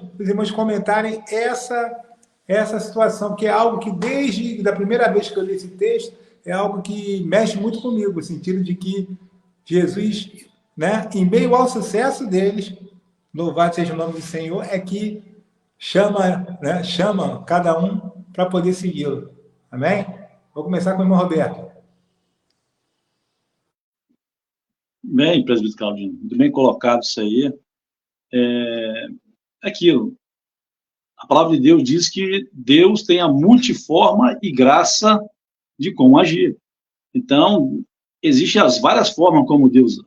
comentarem essa situação, que é algo que, desde a primeira vez que eu li esse texto, é algo que mexe muito comigo, no sentido de que Jesus, né, em meio ao sucesso deles, louvado seja o nome do Senhor, é que chama cada um para poder segui-lo. Amém? Vou começar com o irmão Roberto. Bem, presbítero Claudinho, muito bem colocado isso aí. Aquilo. A palavra de Deus diz que Deus tem a multiforma e graça de como agir. Então, existem as várias formas como Deus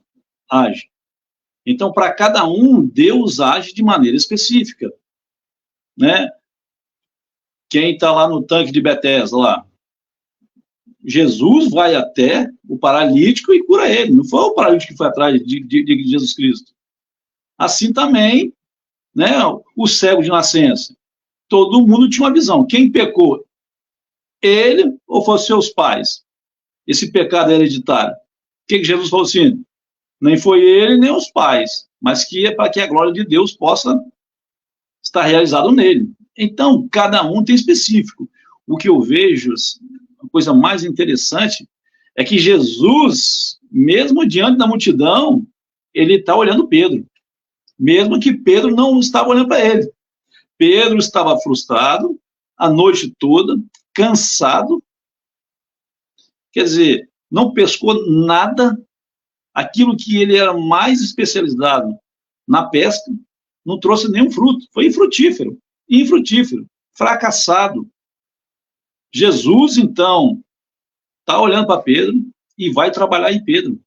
age. Então, para cada um, Deus age de maneira específica, né? Quem está lá no tanque de Betesda, lá, Jesus vai até o paralítico e cura ele. Não foi o paralítico que foi atrás de Jesus Cristo. Assim também, né, o cego de nascença. Todo mundo tinha uma visão. Quem pecou? Ele ou foram seus pais? Esse pecado é hereditário. O que Jesus falou assim? Nem foi ele, nem os pais, mas que é para que a glória de Deus possa estar realizada nele. Então, cada um tem específico. O que eu vejo, a coisa mais interessante é que Jesus, mesmo diante da multidão, ele está olhando Pedro, mesmo que Pedro não estava olhando para ele. Pedro estava frustrado a noite toda, cansado, quer dizer, não pescou nada, aquilo que ele era mais especializado na pesca, não trouxe nenhum fruto, foi infrutífero, fracassado. Jesus, então, está olhando para Pedro e vai trabalhar em Pedro.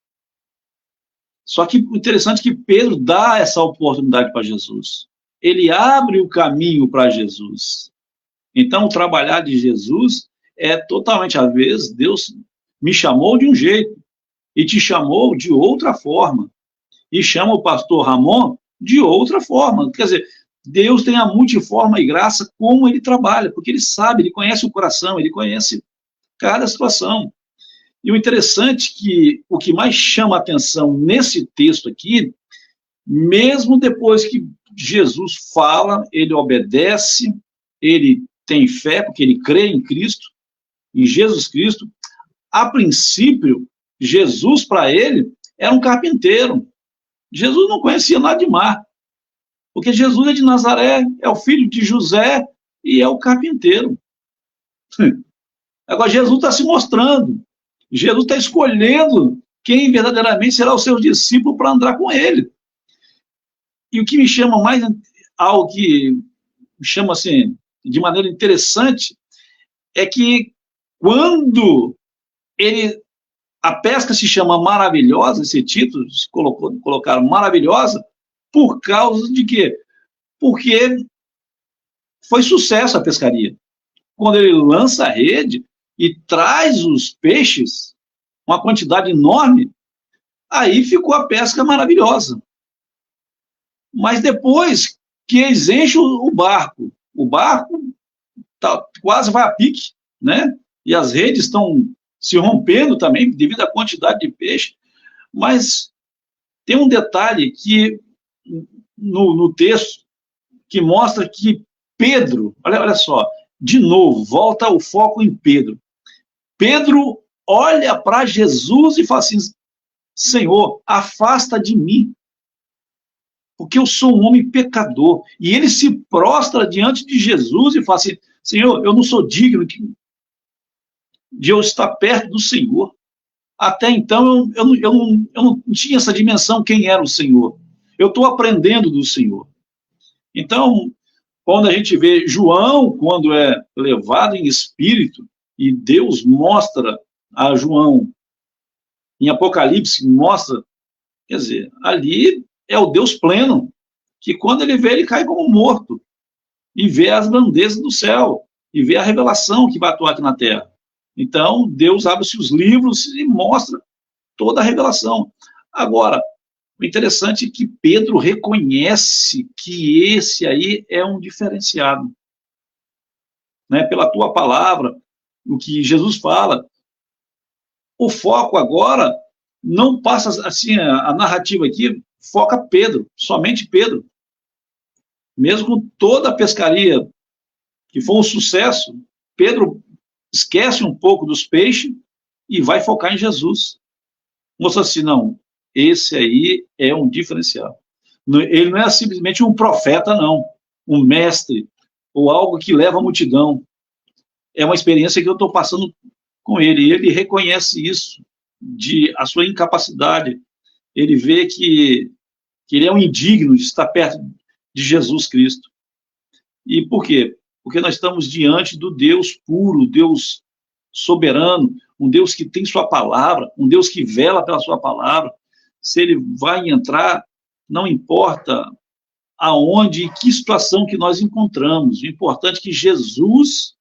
Só que o interessante é que Pedro dá essa oportunidade para Jesus. Ele abre o caminho para Jesus. Então, o trabalhar de Jesus é totalmente às vezes, Deus me chamou de um jeito e te chamou de outra forma. E chama o pastor Ramon de outra forma. Quer dizer, Deus tem a multiforma e graça como ele trabalha, porque ele sabe, ele conhece o coração, ele conhece cada situação. E o interessante é que o que mais chama a atenção nesse texto aqui, mesmo depois que Jesus fala, ele obedece, ele tem fé, porque ele crê em Cristo, em Jesus Cristo. A princípio, Jesus, para ele, era um carpinteiro. Jesus não conhecia nada de mar, porque Jesus é de Nazaré, é o filho de José e é o carpinteiro. Agora, Jesus está se mostrando, Jesus está escolhendo quem verdadeiramente será o seu discípulo para andar com ele. E o que me chama mais, algo que me chama assim, de maneira interessante, é que quando a pesca se chama maravilhosa, esse título, colocaram maravilhosa, por causa de quê? Porque foi sucesso a pescaria. Quando ele lança a rede e traz os peixes, uma quantidade enorme, aí ficou a pesca maravilhosa. Mas depois que eles enchem o barco quase vai a pique, né? E as redes estão se rompendo também devido à quantidade de peixe, mas tem um detalhe que no texto que mostra que Pedro, olha só, de novo, volta o foco em Pedro. Pedro olha para Jesus e fala assim, Senhor, afasta de mim, porque eu sou um homem pecador. E ele se prostra diante de Jesus e fala assim, Senhor, eu não sou digno de eu estar perto do Senhor. Até então, eu não tinha essa dimensão, quem era o Senhor. Eu estou aprendendo do Senhor. Então, quando a gente vê João, quando é levado em espírito, e Deus mostra a João, em Apocalipse, mostra, quer dizer, ali é o Deus pleno, que quando ele vê, ele cai como morto, e vê as grandezas do céu, e vê a revelação que vai atuar aqui na terra. Então, Deus abre-se os livros e mostra toda a revelação. Agora, o interessante é que Pedro reconhece que esse aí é um diferenciado. Né? Pela tua palavra, o que Jesus fala, o foco agora não passa assim, a narrativa aqui foca Pedro, somente Pedro. Mesmo com toda a pescaria que foi um sucesso, Pedro esquece um pouco dos peixes e vai focar em Jesus. Mostra assim, não, esse aí é um diferencial. Ele não é simplesmente um profeta, não, um mestre, ou algo que leva a multidão. É uma experiência que eu estou passando com ele, e ele reconhece isso, a sua incapacidade. Ele vê que ele é um indigno de estar perto de Jesus Cristo. E por quê? Porque nós estamos diante do Deus puro, Deus soberano, um Deus que tem sua palavra, um Deus que vela pela sua palavra. Se ele vai entrar, não importa aonde e que situação que nós encontramos. O importante é que Jesus,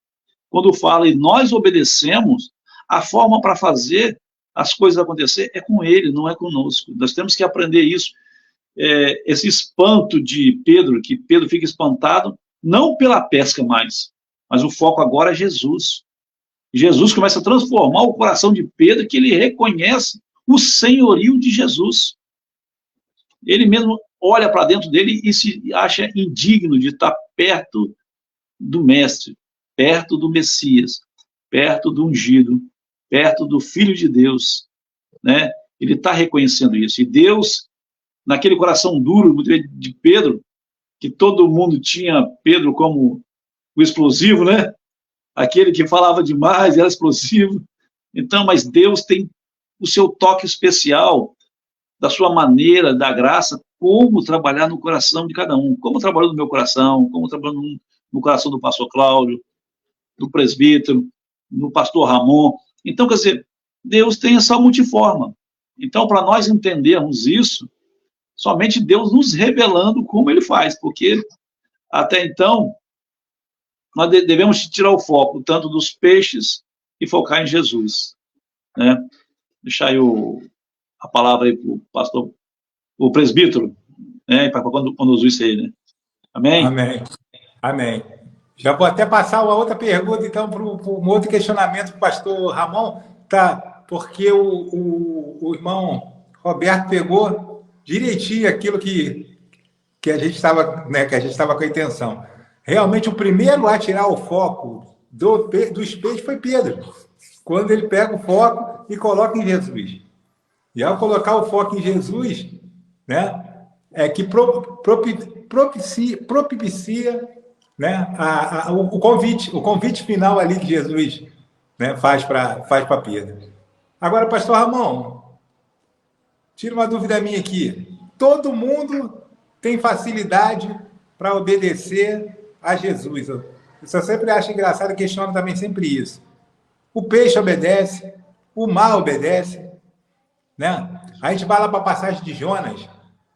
quando fala e nós obedecemos, a forma para fazer as coisas acontecer é com ele, não é conosco. Nós temos que aprender isso. Esse espanto de Pedro, que Pedro fica espantado, não pela pesca mais, mas o foco agora é Jesus. Jesus começa a transformar o coração de Pedro, que ele reconhece o senhorio de Jesus. Ele mesmo olha para dentro dele e se acha indigno de estar perto do Mestre, perto do Messias, perto do ungido. perto do Filho de Deus, né? Ele está reconhecendo isso. E Deus, naquele coração duro de Pedro, que todo mundo tinha Pedro como o explosivo, né? Aquele que falava demais, era explosivo. Então, mas Deus tem o seu toque especial, da sua maneira, da graça, como trabalhar no coração de cada um. Como trabalhou no meu coração, como trabalhou no coração do pastor Cláudio, do presbítero, no pastor Ramon. Então, quer dizer, Deus tem essa multiforma. Então, para nós entendermos isso, somente Deus nos revelando como ele faz, porque até então nós devemos tirar o foco tanto dos peixes e focar em Jesus, né? Deixar aí a palavra aí para o pastor, o presbítero, né? Para quando conduzir isso aí, né? Amém? Amém. Amém. Já vou até passar uma outra pergunta, então, para um outro questionamento para o pastor Ramon, tá? Porque o irmão Roberto pegou direitinho aquilo que a gente estava, né, que a gente estava com a intenção. Realmente, o primeiro a tirar o foco dos peixes foi Pedro, quando ele pega o foco e coloca em Jesus. E ao colocar o foco em Jesus, né, é que propicia, né, o convite final ali que Jesus, né, faz para Pedro. Agora, pastor Ramon, tira uma dúvida minha aqui. Todo mundo tem facilidade para obedecer a Jesus. Eu sempre acho engraçado e questiono também sempre isso. O peixe obedece, o mar obedece, né? A gente vai lá para a passagem de Jonas,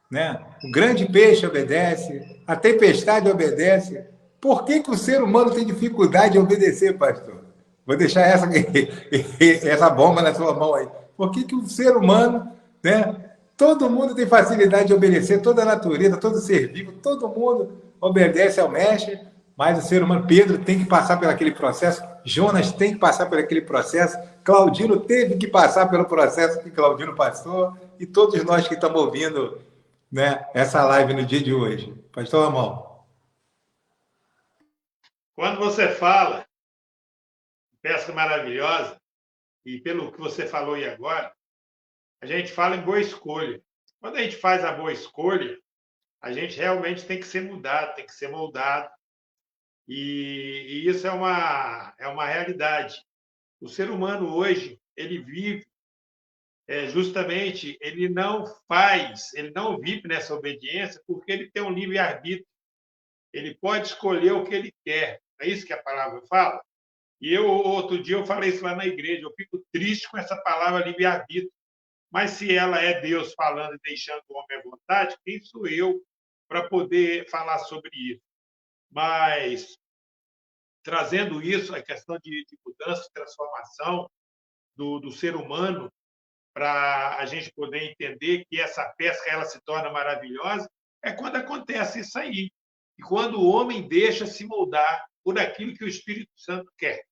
né? O grande peixe obedece, a tempestade obedece. Por que o ser humano tem dificuldade de obedecer, pastor? Vou deixar essa bomba na sua mão aí. Por que o ser humano, né? Todo mundo tem facilidade de obedecer, toda a natureza, todo ser vivo, todo mundo obedece ao mestre, mas o ser humano, Pedro tem que passar por aquele processo, Jonas tem que passar por aquele processo, Claudino teve que passar pelo processo que Claudino passou, e todos nós que estamos ouvindo, né, essa live no dia de hoje. Pastor Ramon. Quando você fala pesca maravilhosa, e pelo que você falou aí agora, a gente fala em boa escolha. Quando a gente faz a boa escolha, a gente realmente tem que ser mudado, tem que ser moldado. E isso é uma realidade. O ser humano hoje, ele vive justamente, ele não vive nessa obediência porque ele tem um livre-arbítrio. Ele pode escolher o que ele quer. É isso que a palavra fala? E outro dia, eu falei isso lá na igreja. Eu fico triste com essa palavra livre-arbítrio. Mas se ela é Deus falando e deixando o homem à vontade, quem sou eu para poder falar sobre isso? Mas, trazendo isso, a questão de mudança, de transformação do ser humano, para a gente poder entender que essa pesca ela se torna maravilhosa, é quando acontece isso aí. E quando o homem deixa se moldar por aquilo que o Espírito Santo quer.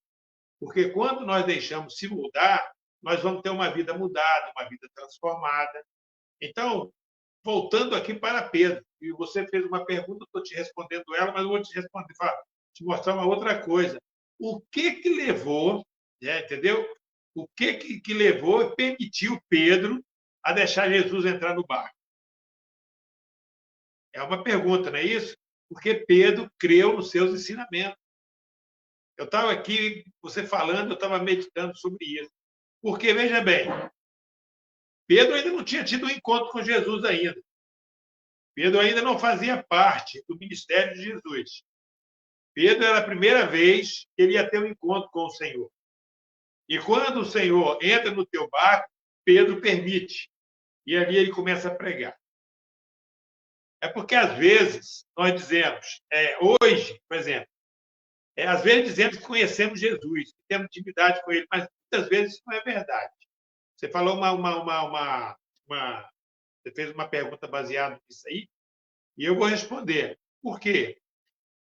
Porque quando nós deixamos se moldar, nós vamos ter uma vida mudada, uma vida transformada. Então, voltando aqui para Pedro, e você fez uma pergunta, estou te respondendo ela, mas eu vou te responder, te mostrar uma outra coisa. O que levou, entendeu? O que levou e permitiu Pedro a deixar Jesus entrar no barco? É uma pergunta, não é isso? Porque Pedro creu nos seus ensinamentos. Eu estava aqui, você falando, eu estava meditando sobre isso. Porque, veja bem, Pedro ainda não tinha tido um encontro com Jesus ainda. Pedro ainda não fazia parte do ministério de Jesus. Pedro era a primeira vez que ele ia ter um encontro com o Senhor. E quando o Senhor entra no teu barco, Pedro permite. E ali ele começa a pregar. É porque, às vezes, nós dizemos, hoje, por exemplo, às vezes dizemos que conhecemos Jesus, que temos intimidade com ele, mas muitas vezes isso não é verdade. Você falou você fez uma pergunta baseada nisso aí, e eu vou responder. Por quê?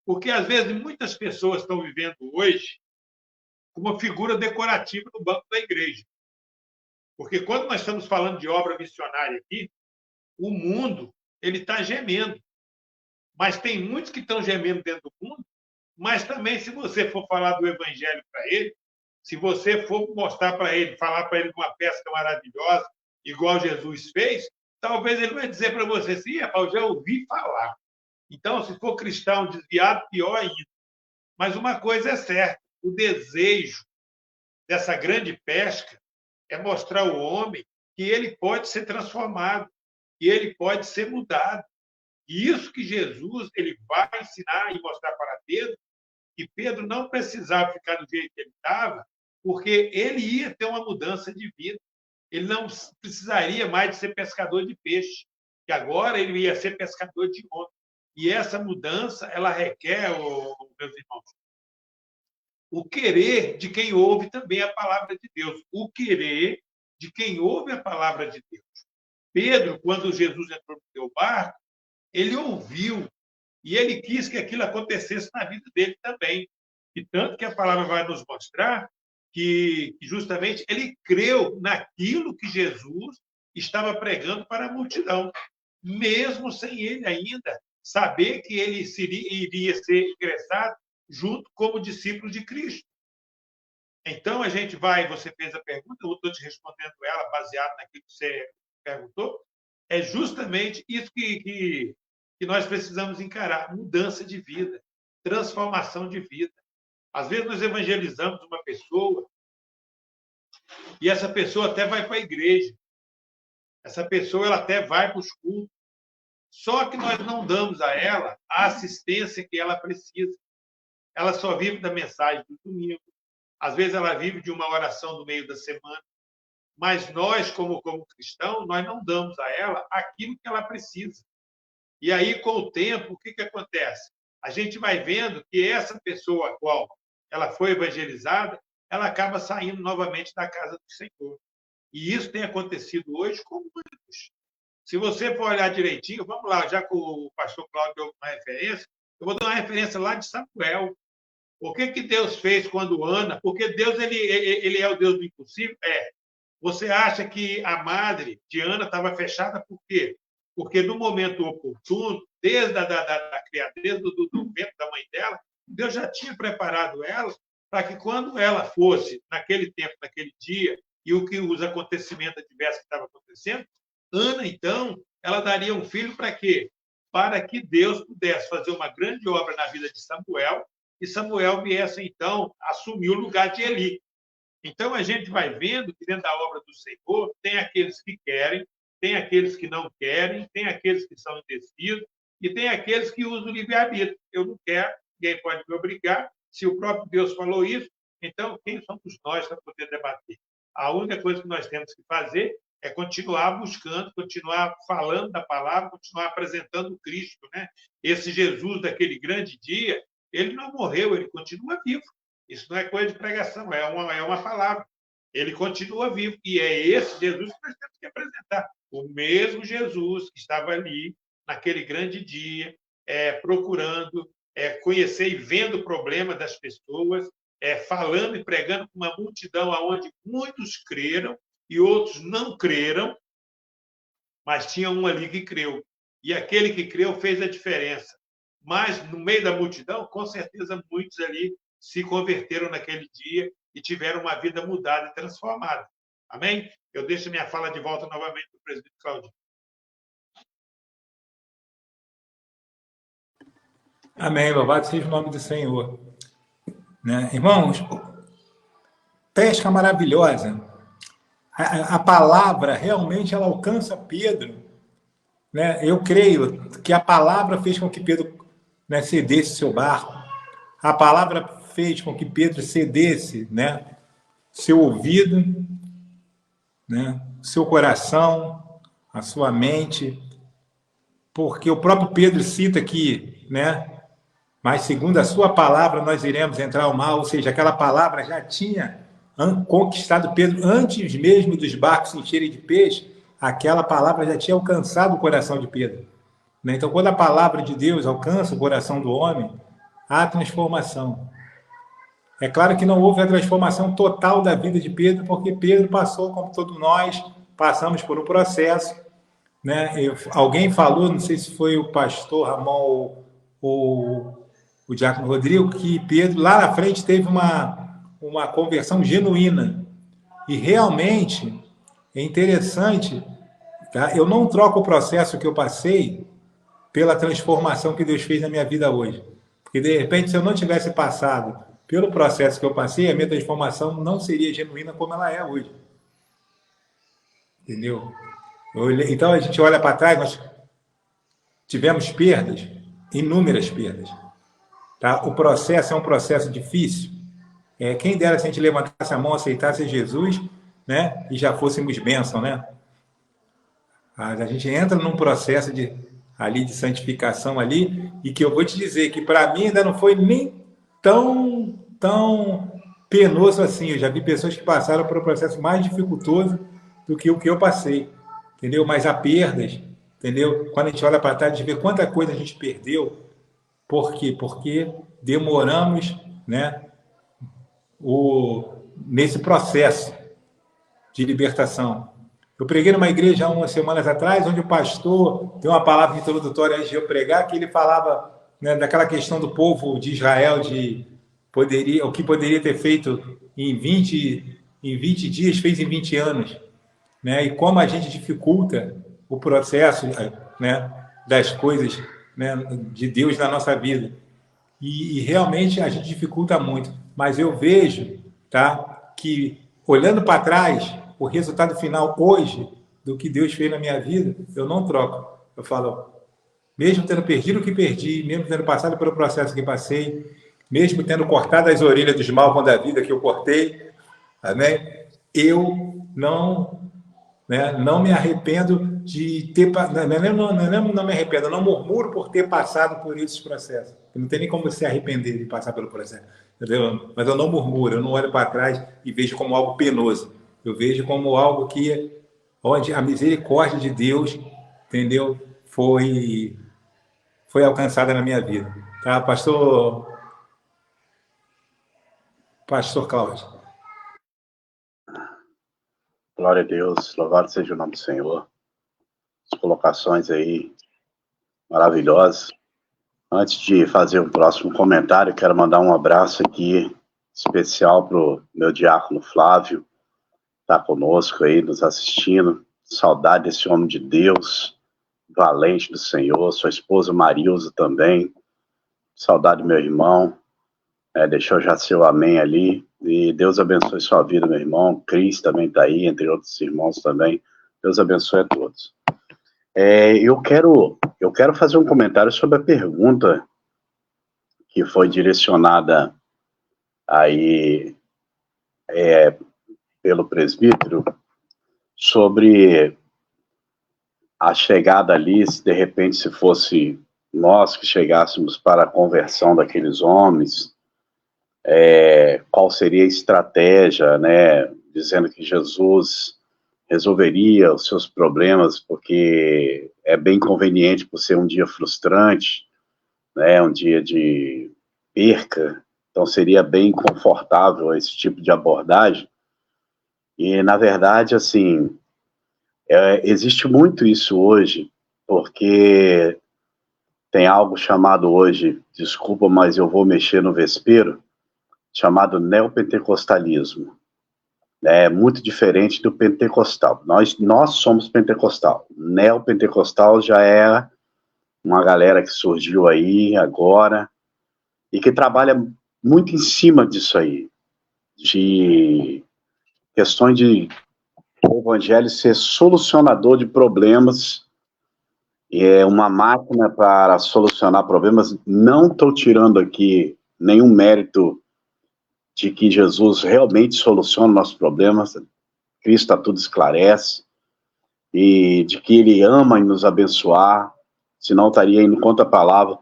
Porque, às vezes, muitas pessoas estão vivendo hoje como uma figura decorativa no banco da igreja. Porque quando nós estamos falando de obra missionária aqui, o mundo ele está gemendo. Mas tem muitos que estão gemendo dentro do mundo, mas também, se você for falar do evangelho para ele, Se você for mostrar para ele, falar para ele de uma pesca maravilhosa, igual Jesus fez, talvez ele vai dizer para você assim, eu já ouvi falar. Então, se for cristão desviado, pior ainda. Mas uma coisa é certa, o desejo dessa grande pesca é mostrar ao homem que ele pode ser transformado, que ele pode ser mudado. E isso que Jesus ele vai ensinar e mostrar para Pedro, que Pedro não precisava ficar do jeito que ele estava, porque ele ia ter uma mudança de vida. Ele não precisaria mais de ser pescador de peixe, que agora ele ia ser pescador de homem. E essa mudança, ela requer, meus irmãos, o querer de quem ouve também a palavra de Deus. O querer de quem ouve a palavra de Deus. Pedro, quando Jesus entrou no seu barco, ele ouviu e ele quis que aquilo acontecesse na vida dele também. E tanto que a palavra vai nos mostrar que justamente ele creu naquilo que Jesus estava pregando para a multidão, mesmo sem ele ainda saber que ele iria ser ingressado junto como discípulo de Cristo. Então, a gente vai, você fez a pergunta, eu estou te respondendo ela, baseado naquilo que você perguntou, é justamente isso que nós precisamos encarar, mudança de vida, transformação de vida. Às vezes nós evangelizamos uma pessoa e essa pessoa até vai para a igreja, essa pessoa ela até vai para os cultos, só que nós não damos a ela a assistência que ela precisa. Ela só vive da mensagem do domingo, às vezes ela vive de uma oração do meio da semana, mas nós, como cristãos, nós não damos a ela aquilo que ela precisa. E aí, com o tempo, o que acontece? A gente vai vendo que essa pessoa a qual ela foi evangelizada, ela acaba saindo novamente da casa do Senhor. E isso tem acontecido hoje com muitos. Se você for olhar direitinho, vamos lá, já que o pastor Cláudio deu uma referência, eu vou dar uma referência lá de Samuel. O que Deus fez quando Ana? Porque Deus ele é o Deus do impossível? É. Você acha que a madre de Ana estava fechada por quê? Porque no momento oportuno, desde a criadeira, do ventre da mãe dela, Deus já tinha preparado ela para que quando ela fosse, naquele tempo, naquele dia, e os acontecimentos adversos que estavam acontecendo, Ana, então, ela daria um filho para quê? Para que Deus pudesse fazer uma grande obra na vida de Samuel, e Samuel viesse, então, assumir o lugar de Eli. Então, a gente vai vendo que dentro da obra do Senhor tem aqueles que querem, tem aqueles que não querem, tem aqueles que são indecisos e tem aqueles que usam o livre-arbítrio. Eu não quero, ninguém pode me obrigar. Se o próprio Deus falou isso, então quem somos nós para poder debater? A única coisa que nós temos que fazer é continuar buscando, continuar falando da palavra, continuar apresentando o Cristo, né? Esse Jesus daquele grande dia, ele não morreu, ele continua vivo. Isso não é coisa de pregação, é uma palavra. Ele continua vivo. E é esse Jesus que nós temos que apresentar. O mesmo Jesus que estava ali, naquele grande dia, procurando conhecer e vendo o problema das pessoas, falando e pregando com uma multidão onde muitos creram e outros não creram, mas tinha um ali que creu. E aquele que creu fez a diferença. Mas, no meio da multidão, com certeza, muitos ali se converteram naquele dia e tiveram uma vida mudada e transformada. Amém? Eu deixo minha fala de volta novamente para o presbítero Claudinho. Amém. Louvado seja o nome do Senhor. Né? Irmãos, pesca maravilhosa. A palavra realmente ela alcança Pedro. Né? Eu creio que a palavra fez com que Pedro, né, cedesse seu barco. A palavra fez com que Pedro cedesse, né, seu ouvido, né, seu coração, a sua mente, porque o próprio Pedro cita aqui, né, mas segundo a sua palavra nós iremos entrar ao mar, ou seja, aquela palavra já tinha conquistado Pedro antes mesmo dos barcos se encherem de peixe, aquela palavra já tinha alcançado o coração de Pedro. Né? Então, quando a palavra de Deus alcança o coração do homem, há transformação. É claro que não houve a transformação total da vida de Pedro, porque Pedro passou, como todos nós, passamos por um processo. Né? Alguém falou, não sei se foi o pastor Ramon ou o diácono Rodrigo, que Pedro, lá na frente, teve uma conversão genuína. E realmente é interessante, tá? Eu não troco o processo que eu passei pela transformação que Deus fez na minha vida hoje. Porque, de repente, se eu não tivesse passado pelo processo que eu passei, a minha transformação não seria genuína como ela é hoje. Entendeu? Então, a gente olha para trás, nós tivemos perdas, inúmeras perdas. Tá? O processo é um processo difícil. Quem dera se a gente levantasse a mão, aceitasse Jesus, né? E já fôssemos bênção, né? A gente entra num processo de santificação ali, e que eu vou te dizer que para mim ainda não foi nem tão penoso assim. Eu já vi pessoas que passaram por um processo mais dificultoso do que o que eu passei, entendeu? Mas há perdas, entendeu? Quando a gente olha para trás, a gente vê quanta coisa a gente perdeu. Por quê? Porque demoramos, né, nesse processo de libertação. Eu preguei numa igreja há umas semanas atrás, onde o pastor deu uma palavra introdutória antes de eu pregar, que ele falava, né, daquela questão do povo de Israel, o que poderia ter feito em 20 dias, fez em 20 anos. Né? E como a gente dificulta o processo, né, das coisas, né, de Deus na nossa vida. E realmente a gente dificulta muito. Mas eu vejo, tá, que, olhando para trás, o resultado final hoje do que Deus fez na minha vida, eu não troco. Eu falo, mesmo tendo perdido o que perdi, mesmo tendo passado pelo processo que passei, mesmo tendo cortado as orelhas dos malvos da vida que eu cortei, né, eu não me arrependo de ter... Não me arrependo, eu não murmuro por ter passado por esses processos. Não tem nem como se arrepender de passar pelo processo. Entendeu? Mas eu não murmuro, eu não olho para trás e vejo como algo penoso. Eu vejo como algo onde a misericórdia de Deus, entendeu, foi alcançada na minha vida. Tá, pastor Cláudio? Glória a Deus, louvado seja o nome do Senhor. As colocações aí maravilhosas. Antes de fazer o próximo comentário, quero mandar um abraço aqui especial para o meu diácono Flávio, que está conosco aí, nos assistindo. Saudade desse homem de Deus, valente do Senhor, sua esposa Marilza também. Saudade do meu irmão. Deixou já seu amém ali. E Deus abençoe sua vida, meu irmão. Cris também está aí, entre outros irmãos também. Deus abençoe a todos. Eu quero fazer um comentário sobre a pergunta que foi direcionada aí pelo presbítero sobre a chegada ali, se de repente se fosse nós que chegássemos para a conversão daqueles homens, qual seria a estratégia, né, dizendo que Jesus resolveria os seus problemas, porque é bem conveniente por ser um dia frustrante, né, um dia de perca, então seria bem confortável esse tipo de abordagem. E, na verdade, assim, existe muito isso hoje, porque tem algo chamado hoje, desculpa, mas eu vou mexer no vespeiro, chamado neopentecostalismo. É muito diferente do pentecostal. Nós somos pentecostal. Neopentecostal já é uma galera que surgiu aí agora e que trabalha muito em cima disso aí, de questões de o evangelho ser solucionador de problemas, é uma máquina para solucionar problemas. Não estou tirando aqui nenhum mérito de que Jesus realmente soluciona nossos problemas, Cristo a tudo esclarece, e de que Ele ama e nos abençoar, senão estaria indo contra a palavra.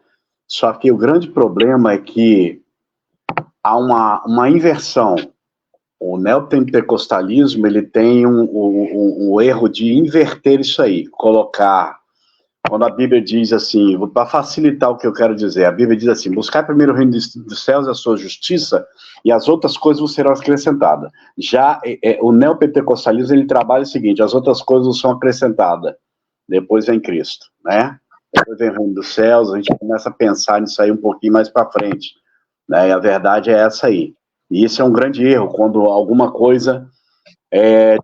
Só que o grande problema é que há uma inversão. O neopentecostalismo, ele tem um erro de inverter isso aí, colocar, quando a Bíblia diz assim, para facilitar o que eu quero dizer, a Bíblia diz assim, buscar primeiro o reino dos céus e a sua justiça, e as outras coisas vos serão acrescentadas. Já o neopentecostalismo, ele trabalha o seguinte, as outras coisas não são acrescentadas, depois vem Cristo, né? Depois vem o reino dos céus, a gente começa a pensar nisso aí um pouquinho mais para frente, né? E a verdade é essa aí. E esse é um grande erro, quando alguma coisa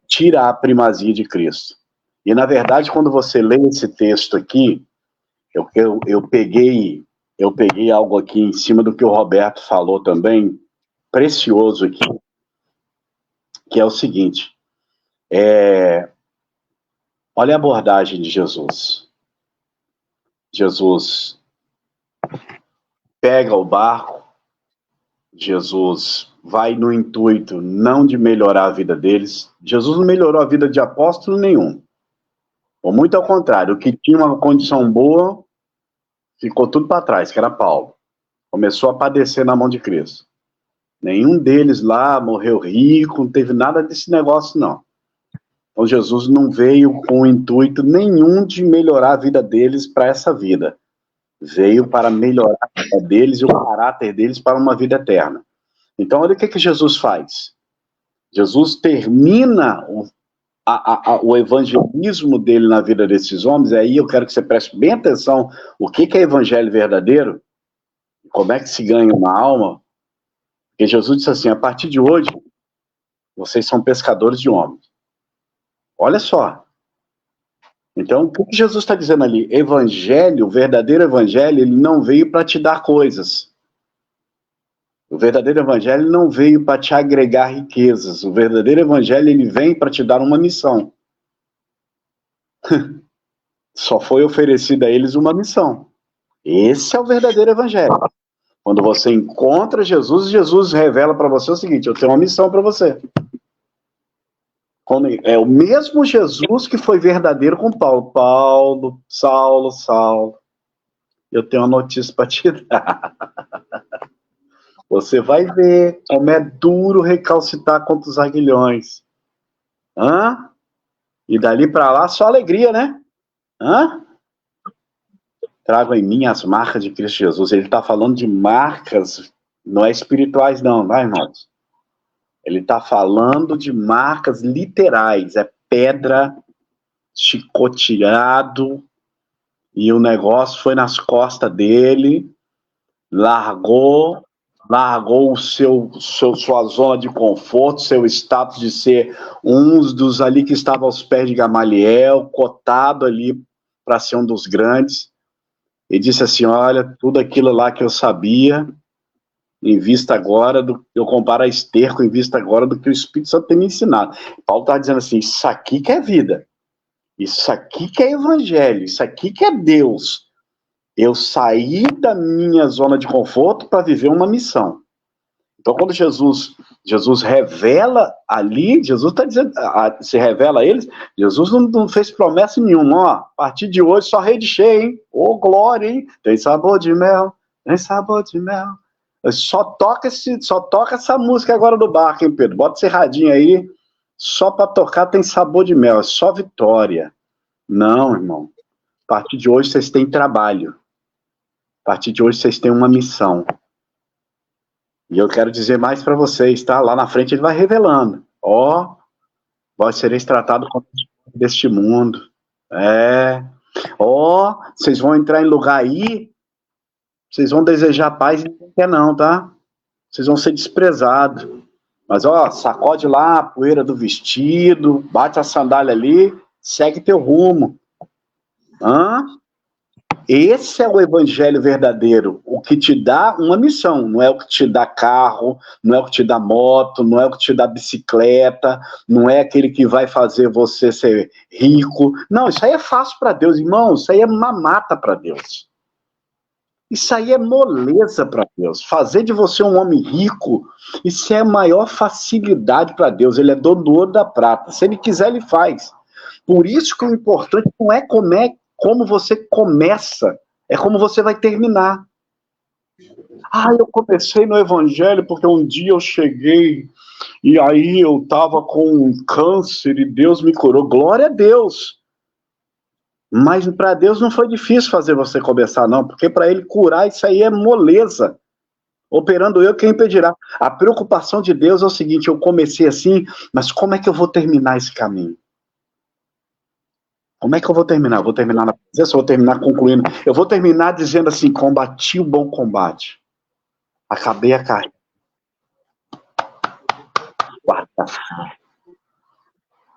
tira a primazia de Cristo. E, na verdade, quando você lê esse texto aqui, eu peguei algo aqui em cima do que o Roberto falou também, precioso aqui, que é o seguinte, olha a abordagem de Jesus. Jesus pega o barco, Jesus vai no intuito não de melhorar a vida deles. Jesus não melhorou a vida de apóstolo nenhum. Ou muito ao contrário, o que tinha uma condição boa, ficou tudo para trás, que era Paulo. Começou a padecer na mão de Cristo. Nenhum deles lá morreu rico, não teve nada desse negócio, não. Então Jesus não veio com o intuito nenhum de melhorar a vida deles para essa vida. Veio para melhorar a vida deles e o caráter deles para uma vida eterna. Então, olha o que Jesus faz. Jesus termina o evangelismo dele na vida desses homens, e aí eu quero que você preste bem atenção o que é evangelho verdadeiro, como é que se ganha uma alma, porque Jesus disse assim, a partir de hoje, vocês são pescadores de homens. Olha só. Então, o que Jesus está dizendo ali? Evangelho, o verdadeiro evangelho, ele não veio para te dar coisas. O verdadeiro evangelho não veio para te agregar riquezas. O verdadeiro evangelho, ele vem para te dar uma missão. Só foi oferecida a eles uma missão. Esse é o verdadeiro evangelho. Quando você encontra Jesus, Jesus revela para você o seguinte, eu tenho uma missão para você. É o mesmo Jesus que foi verdadeiro com Paulo. Paulo, Saulo, eu tenho uma notícia para te dar. Você vai ver como é duro recalcitar contra os aguilhões. Hã? E dali para lá, só alegria, né? Hã? Trago em mim as marcas de Cristo Jesus. Ele está falando de marcas, não é espirituais não, tá, irmãos? Ele está falando de marcas literais, é pedra, chicoteado, e o negócio foi nas costas dele, largou sua zona de conforto, seu status de ser um dos ali que estava aos pés de Gamaliel, cotado ali para ser um dos grandes, e disse assim, olha, tudo aquilo lá que eu sabia, em vista agora, eu comparo a esterco em vista agora do que o Espírito Santo tem me ensinado. Paulo está dizendo assim, isso aqui que é vida, isso aqui que é evangelho, isso aqui que é Deus. Eu saí da minha zona de conforto para viver uma missão. Então, quando Jesus revela ali, Jesus está dizendo, se revela a eles, Jesus não fez promessa nenhuma, ó, a partir de hoje só rede cheia, hein? Ô, glória, hein? Tem sabor de mel, tem sabor de mel. Só toca essa música agora do barco, hein, Pedro? Bota esse radinho aí, só para tocar tem sabor de mel, é só vitória. Não, irmão. A partir de hoje vocês têm trabalho. A partir de hoje vocês têm uma missão. E eu quero dizer mais para vocês, tá? Lá na frente ele vai revelando. Ó, vós sereis tratados como deste mundo. Ó, vocês vão entrar em lugar aí, vocês vão desejar paz e não quer não, tá? Vocês vão ser desprezados. Mas, ó, sacode lá a poeira do vestido, bate a sandália ali, segue teu rumo. Hã? Esse é o evangelho verdadeiro, o que te dá uma missão, não é o que te dá carro, não é o que te dá moto, não é o que te dá bicicleta, não é aquele que vai fazer você ser rico. Não, isso aí é fácil para Deus, irmão, isso aí é mamata para Deus. Isso aí é moleza para Deus. Fazer de você um homem rico, isso é a maior facilidade para Deus. Ele é dono do ouro da prata. Se ele quiser, ele faz. Por isso que o importante não é como você começa, é como você vai terminar. Eu comecei no evangelho porque um dia eu cheguei e aí eu estava com um câncer e Deus me curou. Glória a Deus! Mas para Deus não foi difícil fazer você começar, não, porque para ele curar isso aí é moleza. Operando eu, quem impedirá? A preocupação de Deus é o seguinte, eu comecei assim, mas como é que eu vou terminar esse caminho? Como é que eu vou terminar? Eu vou terminar na presença, eu vou terminar concluindo. Eu vou terminar dizendo assim, combati o bom combate. Acabei a carreira. a fé.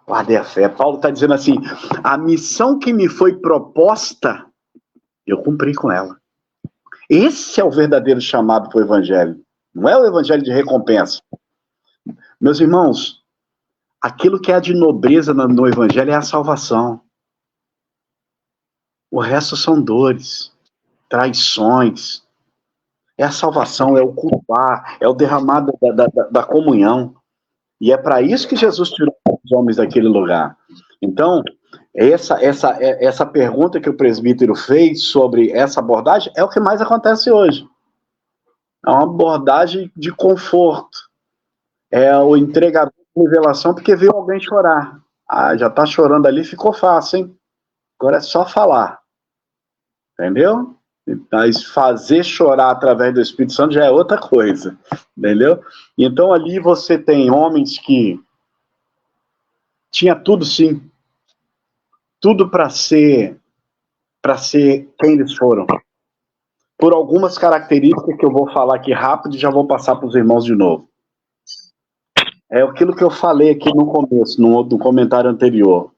Guardei a fé. Paulo está dizendo assim, a missão que me foi proposta, eu cumpri com ela. Esse é o verdadeiro chamado para o evangelho. Não é o evangelho de recompensa. Meus irmãos, aquilo que é de nobreza no evangelho é a salvação. O resto são dores, traições. É a salvação, é o culpar, é o derramar da comunhão. E é para isso que Jesus tirou os homens daquele lugar. Então, essa pergunta que o presbítero fez sobre essa abordagem é o que mais acontece hoje. É uma abordagem de conforto. É o entregador de revelação porque viu alguém chorar. Ah, já está chorando ali, ficou fácil, hein? Agora é só falar. Entendeu? Mas fazer chorar através do Espírito Santo já é outra coisa. Entendeu? Então ali você tem homens que tinha tudo, sim. Tudo para ser quem eles foram. Por algumas características que eu vou falar aqui rápido e já vou passar para os irmãos de novo. É aquilo que eu falei aqui no começo, no comentário anterior.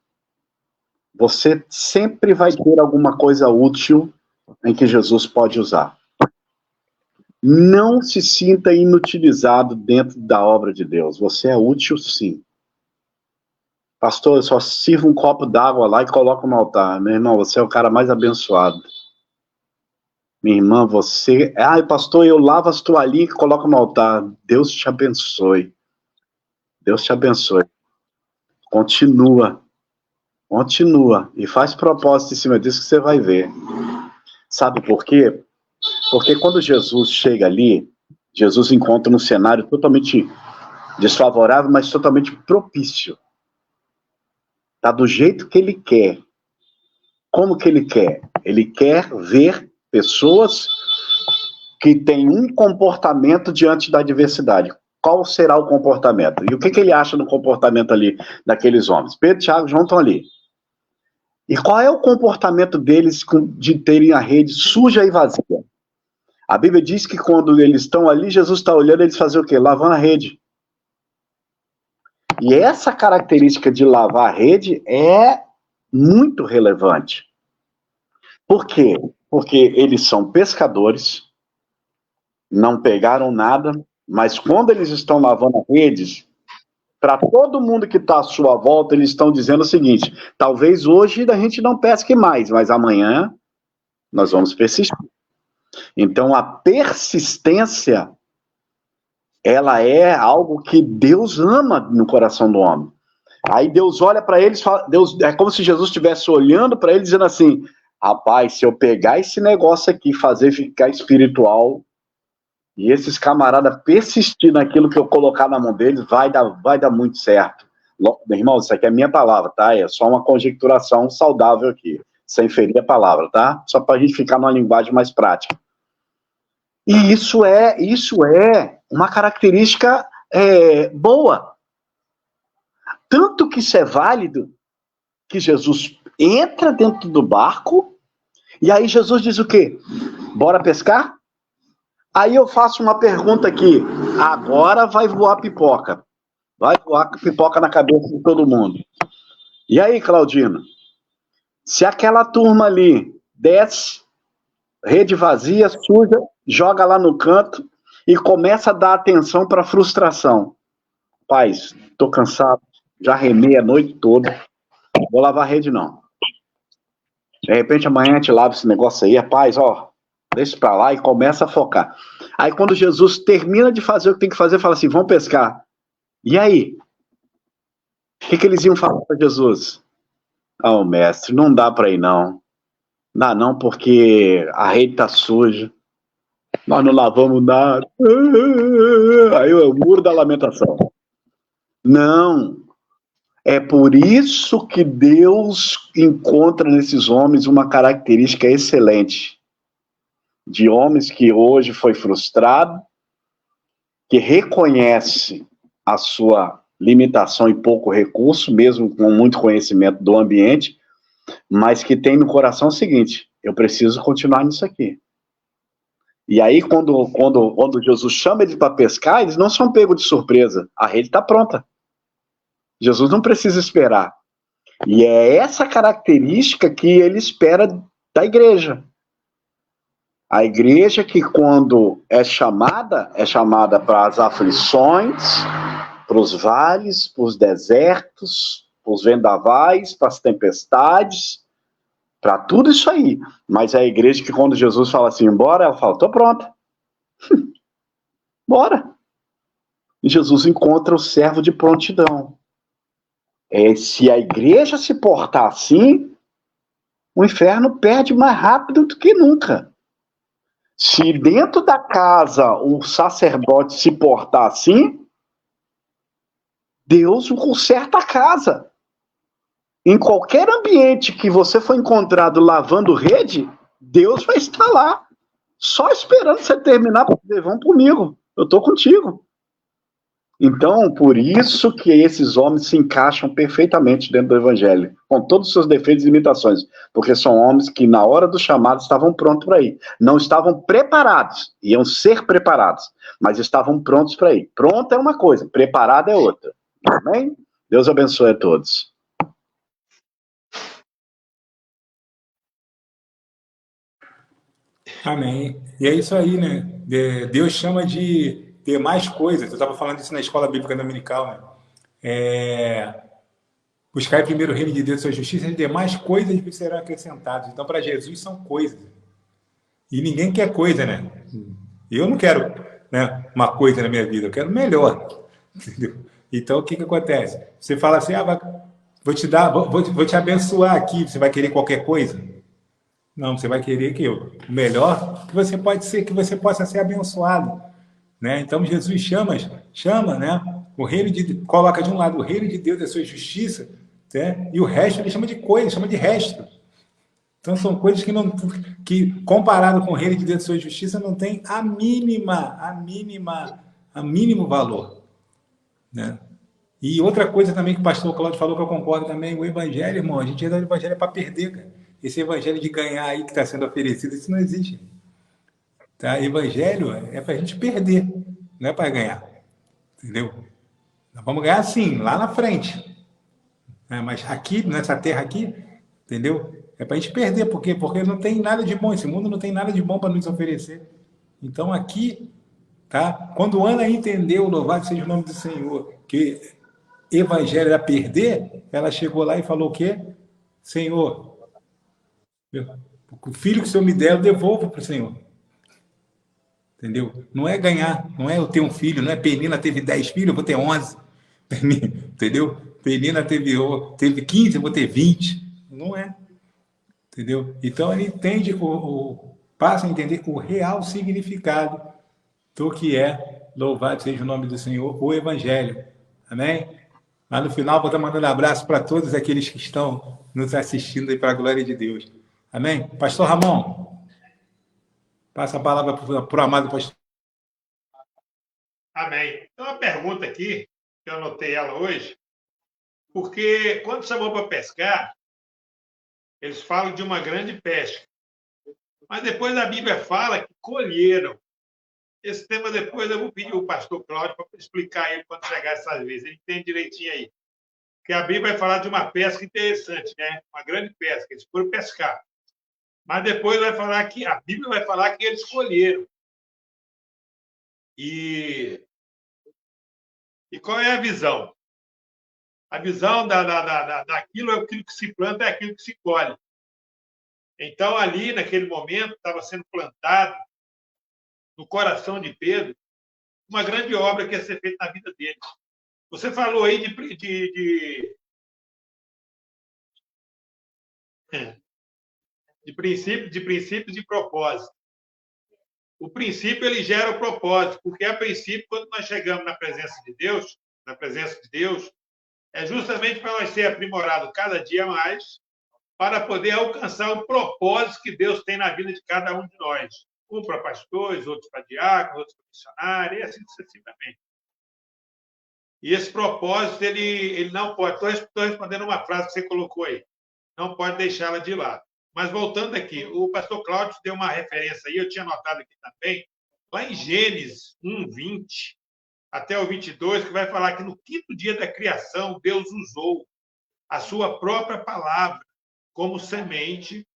Você sempre vai ter alguma coisa útil em que Jesus pode usar. Não se sinta inutilizado dentro da obra de Deus. Você é útil, sim. Pastor, eu só sirvo um copo d'água lá e coloco no altar. Meu irmão, você é o cara mais abençoado. Minha irmã, você... Ah, pastor, eu lavo as toalhinhas e coloco no altar. Deus te abençoe. Deus te abençoe. Continua. Continua. E faz propósito em cima disso que você vai ver. Sabe por quê? Porque quando Jesus chega ali, Jesus encontra um cenário totalmente desfavorável, mas totalmente propício. Tá do jeito que ele quer. Como que ele quer? Ele quer ver pessoas que têm um comportamento diante da adversidade. Qual será o comportamento? E o que ele acha do comportamento ali daqueles homens? Pedro, Tiago, João estão ali. E qual é o comportamento deles de terem a rede suja e vazia? A Bíblia diz que quando eles estão ali, Jesus está olhando, eles fazem o quê? Lavando a rede. E essa característica de lavar a rede é muito relevante. Por quê? Porque eles são pescadores, não pegaram nada, mas quando eles estão lavando redes, para todo mundo que está à sua volta, eles estão dizendo o seguinte, talvez hoje a gente não pesque mais, mas amanhã nós vamos persistir. Então a persistência, ela é algo que Deus ama no coração do homem. Aí Deus olha para eles, Deus, é como se Jesus estivesse olhando para eles dizendo assim, rapaz, se eu pegar esse negócio aqui, fazer ficar espiritual, e esses camaradas persistir naquilo que eu colocar na mão deles, vai dar muito certo. Meu irmão, isso aqui é minha palavra, tá? É só uma conjecturação saudável aqui, sem ferir a palavra, tá? Só para a gente ficar numa linguagem mais prática. E isso é uma característica boa. Tanto que isso é válido, que Jesus entra dentro do barco, e aí Jesus diz o quê? Bora pescar? Aí eu faço uma pergunta aqui, agora vai voar pipoca. Vai voar pipoca na cabeça de todo mundo. E aí, Claudino? Se aquela turma ali desce, rede vazia, suja, joga lá no canto e começa a dar atenção para a frustração. Paz, tô cansado, já remei a noite toda, não vou lavar a rede não. De repente amanhã a gente lava esse negócio aí, rapaz, ó, deixa pra lá e começa a focar. Aí quando Jesus termina de fazer o que tem que fazer, fala assim, vamos pescar. E aí? O que eles iam falar para Jesus? Ah, mestre, não dá para ir não. Dá não, porque a rede tá suja. Nós não lavamos nada. Aí o muro da lamentação. Não. É por isso que Deus encontra nesses homens uma característica excelente. De homens que hoje foi frustrado, que reconhece a sua limitação e pouco recurso, mesmo com muito conhecimento do ambiente, mas que tem no coração o seguinte, eu preciso continuar nisso aqui. E aí, quando Jesus chama eles para pescar, eles não são pegos de surpresa. A rede está pronta. Jesus não precisa esperar. E é essa característica que ele espera da igreja. A igreja que, quando é chamada para as aflições, para os vales, para os desertos, para os vendavais, para as tempestades, para tudo isso aí. Mas é a igreja que, quando Jesus fala assim, bora, ela fala, estou pronta. Bora. E Jesus encontra o servo de prontidão. Se a igreja se portar assim, o inferno perde mais rápido do que nunca. Se dentro da casa o sacerdote se portar assim, Deus conserta a casa. Em qualquer ambiente que você for encontrado lavando rede, Deus vai estar lá, só esperando você terminar para dizer, vão comigo, eu estou contigo. Então, por isso que esses homens se encaixam perfeitamente dentro do evangelho, com todos os seus defeitos e limitações, porque são homens que na hora do chamado estavam prontos para ir. Não estavam preparados, iam ser preparados, mas estavam prontos para ir. Pronto é uma coisa, preparado é outra. Amém? Deus abençoe a todos. Amém. E é isso aí, né? Deus chama de ter mais coisas. Eu estava falando isso na escola bíblica dominical, né? Buscar primeiro o reino de Deus e sua justiça, e demais coisas que serão acrescentadas. Então, para Jesus, são coisas. E ninguém quer coisa, né? Eu não quero, né, uma coisa na minha vida, eu quero melhor. Entendeu? Então, o que acontece? Você fala assim, vou te dar, vou te abençoar aqui, você vai querer qualquer coisa? Não, você vai querer que o melhor que você pode ser, que você possa ser abençoado, né? Então Jesus chama, né? O reino coloca de um lado o reino de Deus e a sua justiça, né? E o resto ele chama de coisa, chama de resto. Então são coisas que comparado com o reino de Deus e a sua justiça não tem mínimo valor, né? E outra coisa também que o pastor Cláudio falou que eu concordo também, o evangelho, irmão, a gente entra no evangelho para perder, cara. Esse evangelho de ganhar aí que está sendo oferecido, isso não existe. Tá? Evangelho é para a gente perder, não é para ganhar. Entendeu? Nós vamos ganhar sim, lá na frente. Mas aqui, nessa terra aqui, entendeu? É para a gente perder, porque não tem nada de bom. Esse mundo não tem nada de bom para nos oferecer. Então aqui, tá? Quando Ana entendeu, louvado seja o nome do Senhor, que evangelho era perder, ela chegou lá e falou o quê? Senhor, o filho que o Senhor me der, eu devolvo para o Senhor. Entendeu? Não é ganhar, não é eu ter um filho, não é Penina teve 10 filhos, eu vou ter 11. Entendeu? Penina teve 15, eu vou ter 20. Não é. Entendeu? Então ele entende, passa a entender o real significado do que é, louvado seja o nome do Senhor, o Evangelho. Amém? Lá no final, vou estar mandando abraço para todos aqueles que estão nos assistindo aí para a glória de Deus. Amém? Pastor Ramon, passa a palavra para o amado pastor. Amém. Tem uma pergunta aqui, que eu anotei ela hoje, porque quando chamou para pescar, eles falam de uma grande pesca. Mas depois a Bíblia fala que colheram. Esse tema depois eu vou pedir ao pastor Cláudio para explicar ele quando chegar essas vezes. Ele entende direitinho aí. Porque a Bíblia vai falar de uma pesca interessante, né? Uma grande pesca. Eles foram pescar. Mas depois vai falar que a Bíblia vai falar que eles colheram. E qual é a visão? A visão daquilo é aquilo que se planta, é aquilo que se colhe. Então, ali, naquele momento, estava sendo plantado no coração de Pedro uma grande obra que ia ser feita na vida dele. Você falou aí de princípio de propósito. O princípio ele gera o propósito, porque a princípio, quando nós chegamos na presença de Deus, é justamente para nós ser aprimorado cada dia mais, para poder alcançar o propósito que Deus tem na vida de cada um de nós. Um para pastores, outros para diáconos, outros para missionários, e assim sucessivamente. E esse propósito, ele não pode... Estou respondendo uma frase que você colocou aí. Não pode deixá-la de lado. Mas voltando aqui, o pastor Cláudio deu uma referência aí, eu tinha anotado aqui também, lá em Gênesis 1:20, até o 22, que vai falar que no quinto dia da criação, Deus usou a sua própria palavra como semente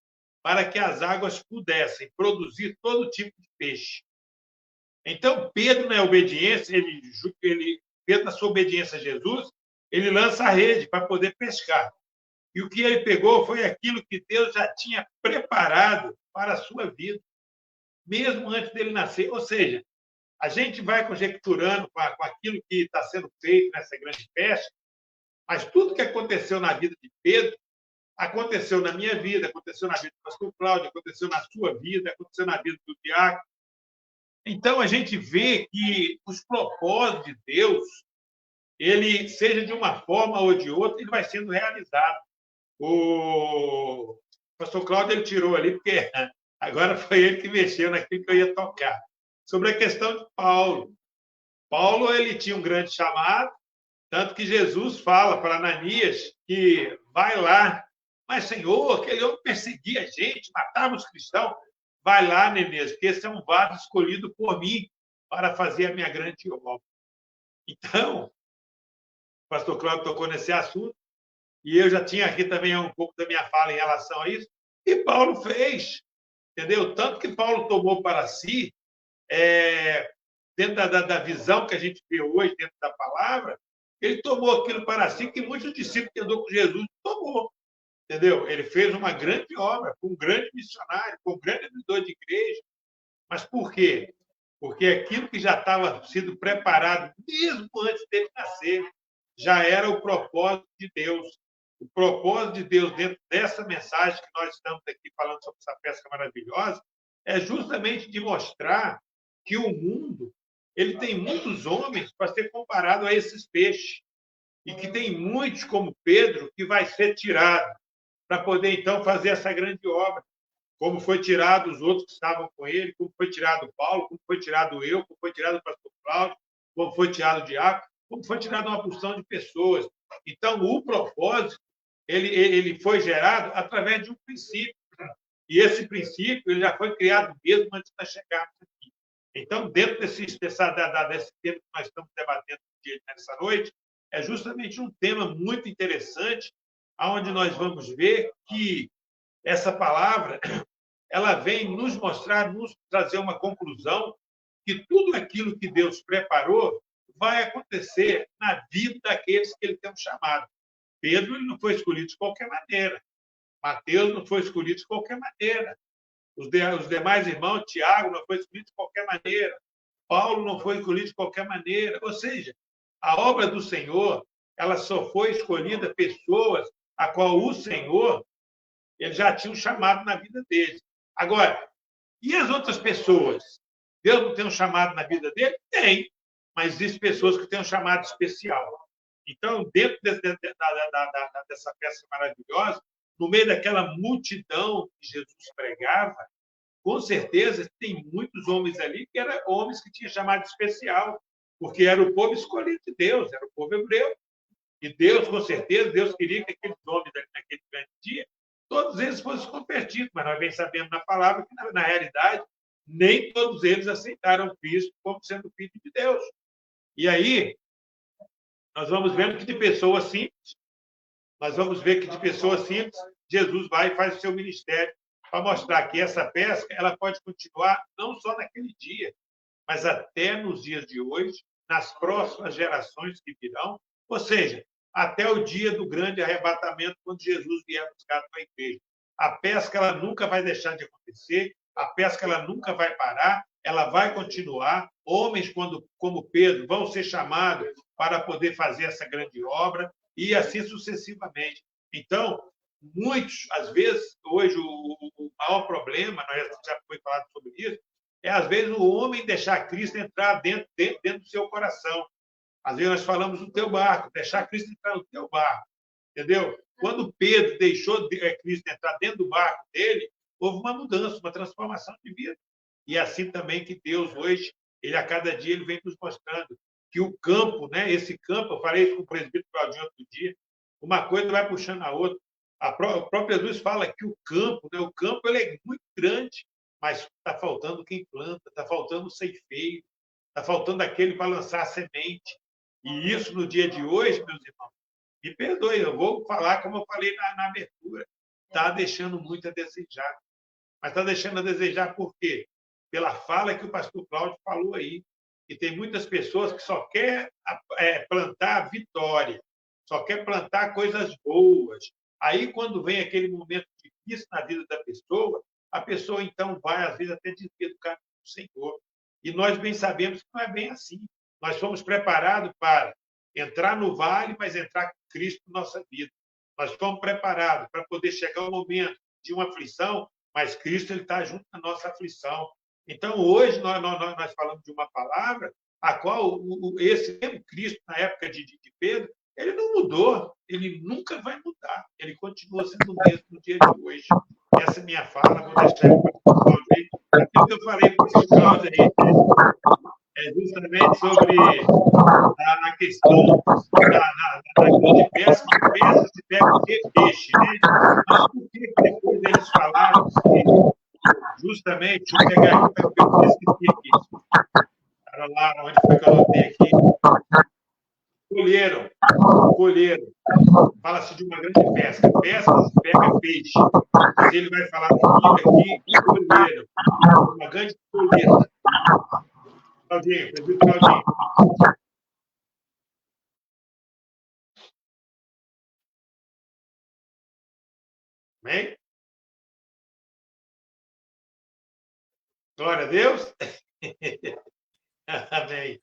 para que as águas pudessem produzir todo tipo de peixe. Então, Pedro, na obediência, Pedro, na sua obediência a Jesus, ele lança a rede para poder pescar. E o que ele pegou foi aquilo que Deus já tinha preparado para a sua vida, mesmo antes dele nascer. Ou seja, a gente vai conjecturando com aquilo que está sendo feito nessa grande pesca, mas tudo que aconteceu na vida de Pedro aconteceu na minha vida, aconteceu na vida do pastor Cláudio, aconteceu na sua vida, aconteceu na vida do Diácono. Então, a gente vê que os propósitos de Deus, ele, seja de uma forma ou de outra, ele vai sendo realizado. O pastor Cláudio, ele tirou ali, porque agora foi ele que mexeu naquilo que eu ia tocar. Sobre a questão de Paulo. Paulo, ele tinha um grande chamado, tanto que Jesus fala para Ananias que vai lá, mas, Senhor, aquele homem perseguia a gente, matava os cristãos. Vai lá, Ananias, porque esse é um vaso escolhido por mim para fazer a minha grande obra. Então, o pastor Cláudio tocou nesse assunto, e eu já tinha aqui também um pouco da minha fala em relação a isso, e Paulo fez, entendeu? Tanto que Paulo tomou para si, dentro da visão que a gente vê hoje, dentro da palavra, ele tomou aquilo para si que muitos discípulos que andou com Jesus tomou, entendeu? Ele fez uma grande obra, com um grande missionário, com um grande abridor de igreja. Mas por quê? Porque aquilo que já estava sendo preparado, mesmo antes dele nascer, já era o propósito de Deus. O propósito de Deus dentro dessa mensagem que nós estamos aqui falando sobre essa pesca maravilhosa é justamente de mostrar que o mundo ele tem muitos homens para ser comparado a esses peixes. E que tem muitos, como Pedro, que vai ser tirado para poder, então, fazer essa grande obra. Como foi tirado os outros que estavam com ele, como foi tirado Paulo, como foi tirado eu, como foi tirado o pastor Cláudio, como foi tirado o Diácono, como foi tirado uma porção de pessoas. Então, o propósito, ele foi gerado através de um princípio. E esse princípio ele já foi criado mesmo antes de chegarmos aqui. Então, dentro desse tema que nós estamos debatendo nessa noite, é justamente um tema muito interessante, onde nós vamos ver que essa palavra ela vem nos mostrar, nos trazer uma conclusão que tudo aquilo que Deus preparou vai acontecer na vida daqueles que ele tem um chamado. Pedro ele não foi escolhido de qualquer maneira. Mateus não foi escolhido de qualquer maneira. Os demais irmãos, Tiago não foi escolhido de qualquer maneira. Paulo não foi escolhido de qualquer maneira. Ou seja, a obra do Senhor ela só foi escolhida pessoas a qual o Senhor ele já tinha um chamado na vida deles. Agora, e as outras pessoas? Deus não tem um chamado na vida dele? Tem, mas existem pessoas que têm um chamado especial. Então, dentro dessa peça maravilhosa, no meio daquela multidão que Jesus pregava, com certeza tem muitos homens ali que eram homens que tinham chamado especial, porque era o povo escolhido de Deus, era o povo hebreu. E Deus, com certeza, Deus queria que aqueles homens naquele grande dia, todos eles fossem convertidos, mas nós bem sabemos na palavra que, na realidade, nem todos eles aceitaram Cristo como sendo filho de Deus. E aí, nós vamos vendo que de pessoas simples, Jesus vai e faz o seu ministério para mostrar que essa pesca ela pode continuar não só naquele dia, mas até nos dias de hoje, nas próximas gerações que virão, ou seja, até o dia do grande arrebatamento, quando Jesus vier buscar a igreja. A pesca ela nunca vai deixar de acontecer, a pesca ela nunca vai parar, ela vai continuar. Homens como Pedro vão ser chamados para poder fazer essa grande obra e assim sucessivamente. Então, muitos, às vezes, hoje o maior problema, nós já foi falado sobre isso, é às vezes o homem deixar Cristo entrar dentro do seu coração. Às vezes nós falamos no teu barco, deixar Cristo entrar no teu barco, entendeu? Quando Pedro deixou Cristo entrar dentro do barco dele, houve uma mudança, uma transformação de vida. E assim também que Deus hoje, ele a cada dia ele vem nos mostrando que o campo, né? Esse campo, eu falei isso com o presbítero Claudinho outro dia, uma coisa vai puxando a outra. O próprio Jesus fala que o campo, né? O campo ele é muito grande, mas está faltando quem planta, está faltando o ceifeiro. Está faltando aquele para lançar a semente. E isso, no dia de hoje, meus irmãos, me perdoe, eu vou falar como eu falei na abertura, está deixando muito a desejar. Mas está deixando a desejar por quê? Pela fala que o pastor Cláudio falou aí. E tem muitas pessoas que só quer plantar vitória, só quer plantar coisas boas. Aí, quando vem aquele momento difícil na vida da pessoa, a pessoa, então, vai, às vezes, até desviar do caminho do Senhor. E nós bem sabemos que não é bem assim. Nós fomos preparados para entrar no vale, mas entrar com Cristo na nossa vida. Nós fomos preparados para poder chegar ao momento de uma aflição, mas Cristo está junto na nossa aflição. Então, hoje, nós falamos de uma palavra a qual esse mesmo Cristo, na época de Pedro, ele não mudou, ele nunca vai mudar, ele continua sendo o mesmo no dia de hoje. Essa é a minha fala, vou deixar para o Cláudio aí. Aquilo que eu falei para o Cláudio aí é justamente sobre a questão de pesca. A pesca se pega o que? Peixe, né? Mas por que depois eles falaram que justamente, deixa eu pegar aqui para eu esqueci aqui. Para lá, onde foi que eu anotei aqui? Colheram. Fala-se de uma grande pesca. Pesca se pega peixe. Mas ele vai falar comigo aqui, colheram. Uma grande colheita. Claudinho, presbítero Claudinho. Amém? Glória a Deus. Amém.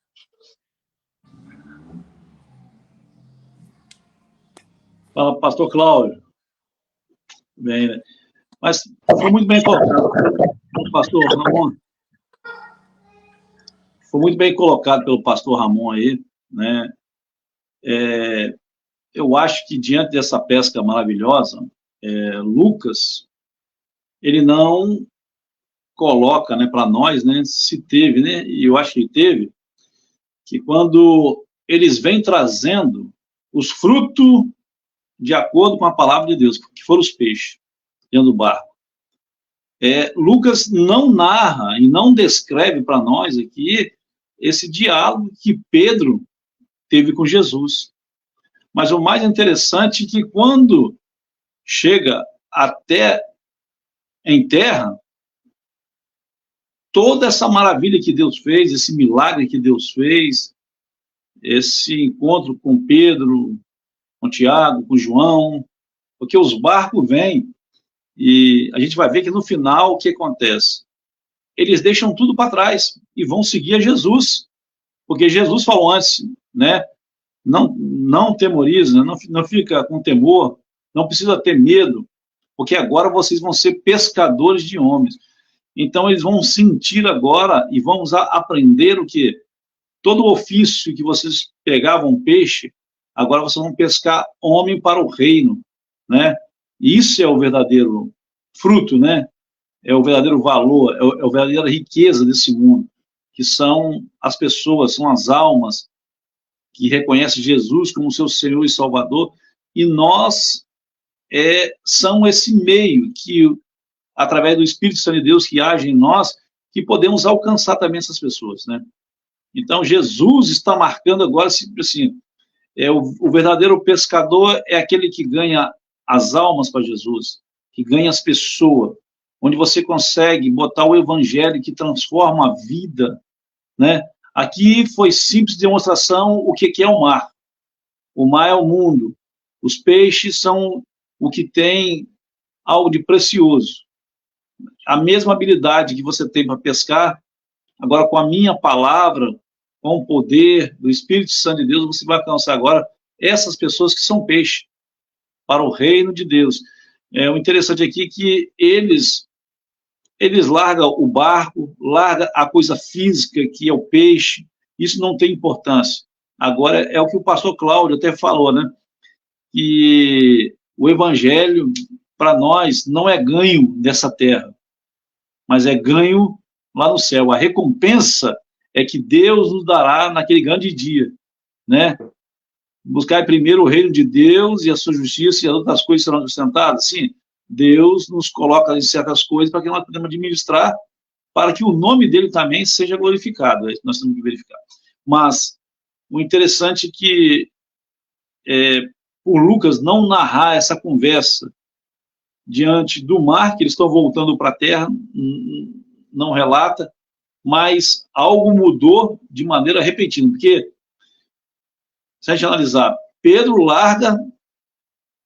Fala, pastor Cláudio. Bem, né? Mas foi muito bem colocado pelo pastor Ramon. Foi muito bem colocado pelo pastor Ramon aí, né? Eu acho que diante dessa pesca maravilhosa, Lucas, ele não coloca, né, para nós, né, se teve, né, e eu acho que teve, que quando eles vêm trazendo os frutos de acordo com a palavra de Deus, que foram os peixes dentro do barco. Lucas não narra e não descreve para nós aqui esse diálogo que Pedro teve com Jesus. Mas o mais interessante é que quando chega até em terra, toda essa maravilha que Deus fez, esse milagre que Deus fez, esse encontro com Pedro, com Tiago, com João, porque os barcos vêm e a gente vai ver que no final o que acontece? Eles deixam tudo para trás e vão seguir a Jesus, porque Jesus falou antes, né? Não temoriza, não fica com temor, não precisa ter medo, porque agora vocês vão ser pescadores de homens. Então eles vão sentir agora e vamos aprender o que? Todo o ofício que vocês pegavam peixe, agora vocês vão pescar homem para o reino, né? Isso é o verdadeiro fruto, né? É o verdadeiro valor, é a verdadeira riqueza desse mundo, que são as pessoas, são as almas que reconhecem Jesus como seu Senhor e Salvador, e nós são esse meio que, através do Espírito Santo de Deus que age em nós, que podemos alcançar também essas pessoas, né? Então, Jesus está marcando agora, assim, o verdadeiro pescador é aquele que ganha as almas para Jesus, que ganha as pessoas, onde você consegue botar o evangelho que transforma a vida, né? Aqui foi simples demonstração o que é o mar. O mar é o mundo. Os peixes são o que tem algo de precioso. A mesma habilidade que você tem para pescar, agora com a minha palavra, com o poder do Espírito Santo de Deus, você vai alcançar agora essas pessoas que são peixe para o reino de Deus. O interessante aqui é que eles largam o barco, largam a coisa física, que é o peixe, isso não tem importância. Agora, é o que o pastor Cláudio até falou, né? Que o evangelho, para nós, não é ganho dessa terra, mas é ganho lá no céu. A recompensa é que Deus nos dará naquele grande dia, né? Buscar primeiro o reino de Deus e a sua justiça, e as outras coisas serão acrescentadas. Sim, Deus nos coloca em certas coisas para que nós podemos administrar, para que o nome dele também seja glorificado. É isso que nós temos que verificar. Mas o interessante é que, por Lucas não narrar essa conversa diante do mar, que eles estão voltando para a terra, não relata, mas algo mudou de maneira repentina, porque, se a gente analisar, Pedro larga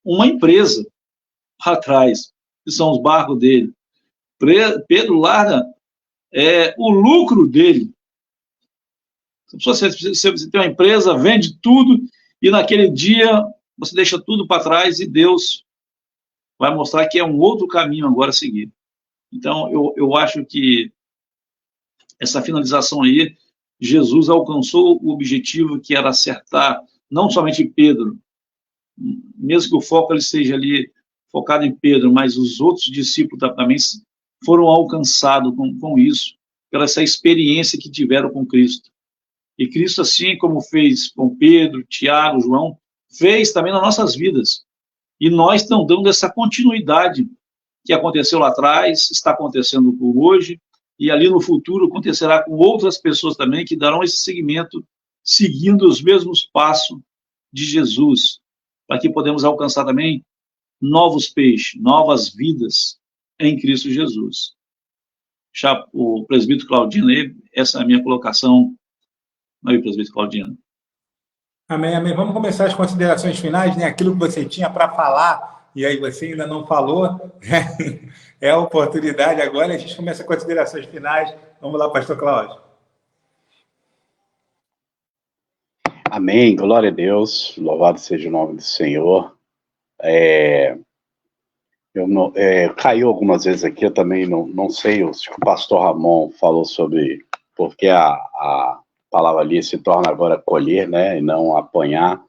uma empresa para trás, que são os barcos dele. Pedro larga o lucro dele. Você tem uma empresa, vende tudo, e naquele dia você deixa tudo para trás e Deus vai mostrar que é um outro caminho agora a seguir. Então, eu acho que essa finalização aí, Jesus alcançou o objetivo que era acertar não somente Pedro, mesmo que o foco ele seja ali focado em Pedro, mas os outros discípulos também foram alcançados com isso, pela essa experiência que tiveram com Cristo. E Cristo, assim como fez com Pedro, Tiago, João, fez também nas nossas vidas. E nós estamos dando essa continuidade que aconteceu lá atrás, está acontecendo por hoje, e ali no futuro acontecerá com outras pessoas também que darão esse seguimento, seguindo os mesmos passos de Jesus, para que podemos alcançar também novos peixes, novas vidas em Cristo Jesus. Já o presbítero Claudino, essa é a minha colocação. Aí, presbítero Claudino. Amém, amém. Vamos começar as considerações finais, né? Aquilo que você tinha para falar, e aí você ainda não falou, é a oportunidade agora, a gente começa as considerações finais. Vamos lá, pastor Cláudio. Amém, glória a Deus, louvado seja o nome do Senhor. Caiu algumas vezes aqui, eu também não sei, o pastor Ramon falou sobre porque a palavra ali se torna agora colher, né, e não apanhar.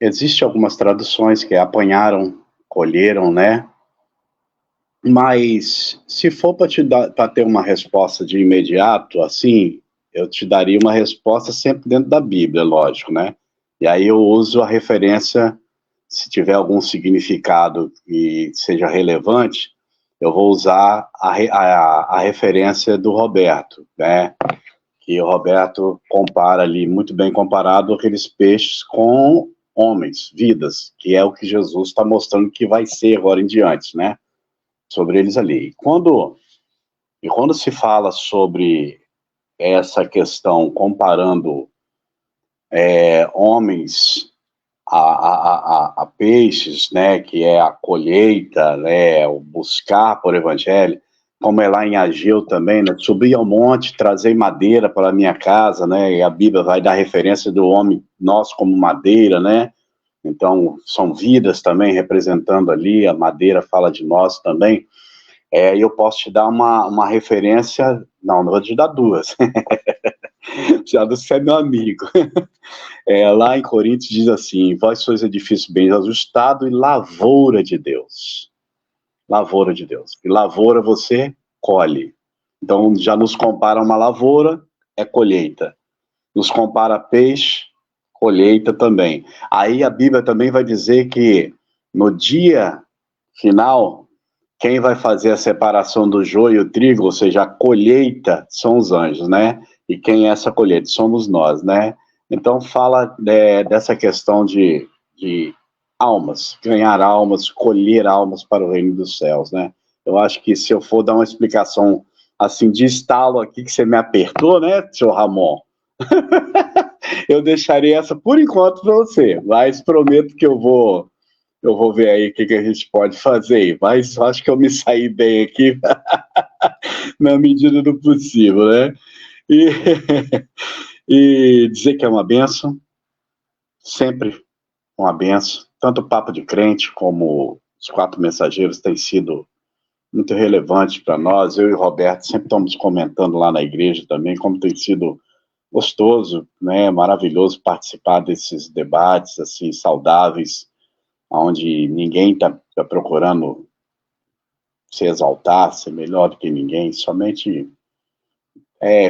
Existem algumas traduções que apanharam, colheram, né, mas se for para ter uma resposta de imediato, assim, eu te daria uma resposta sempre dentro da Bíblia, lógico, né, e aí eu uso a referência, se tiver algum significado que seja relevante, eu vou usar a referência do Roberto, né, que o Roberto compara ali, muito bem comparado, aqueles peixes com homens, vidas, que é o que Jesus está mostrando que vai ser agora em diante, né, sobre eles ali. E quando se fala sobre essa questão, comparando homens a peixes, né, que é a colheita, né, o buscar por evangelho, como é lá em Ageu também, né, subir ao monte, trazer madeira para a minha casa, né, e a Bíblia vai dar referência do homem, nós como madeira, né, então são vidas também representando ali, a madeira fala de nós também, e eu posso te dar uma referência, não vou te dar duas, já você é meu amigo, lá em Coríntios diz assim, vós sois edifício bem ajustado e lavoura de Deus, e lavoura você colhe, então já nos compara uma lavoura, é colheita, nos compara peixe, colheita também, aí a Bíblia também vai dizer que no dia final, quem vai fazer a separação do joio e o trigo, ou seja, a colheita, são os anjos, né, e quem é essa colheita? Somos nós, né, então fala dessa questão de almas, ganhar almas, colher almas para o reino dos céus, né? Eu acho que se eu for dar uma explicação assim de estalo aqui que você me apertou, né, senhor Ramon? Eu deixaria essa por enquanto para você, mas prometo que eu vou ver aí o que a gente pode fazer, mas acho que eu me saí bem aqui na medida do possível, né? E dizer que é uma bênção, sempre uma bênção, tanto o Papo de Crente como os 4 mensageiros tem sido muito relevante para nós, eu e o Roberto sempre estamos comentando lá na igreja também, como tem sido gostoso, né, maravilhoso participar desses debates, assim, saudáveis, onde ninguém está procurando se exaltar, ser melhor do que ninguém, somente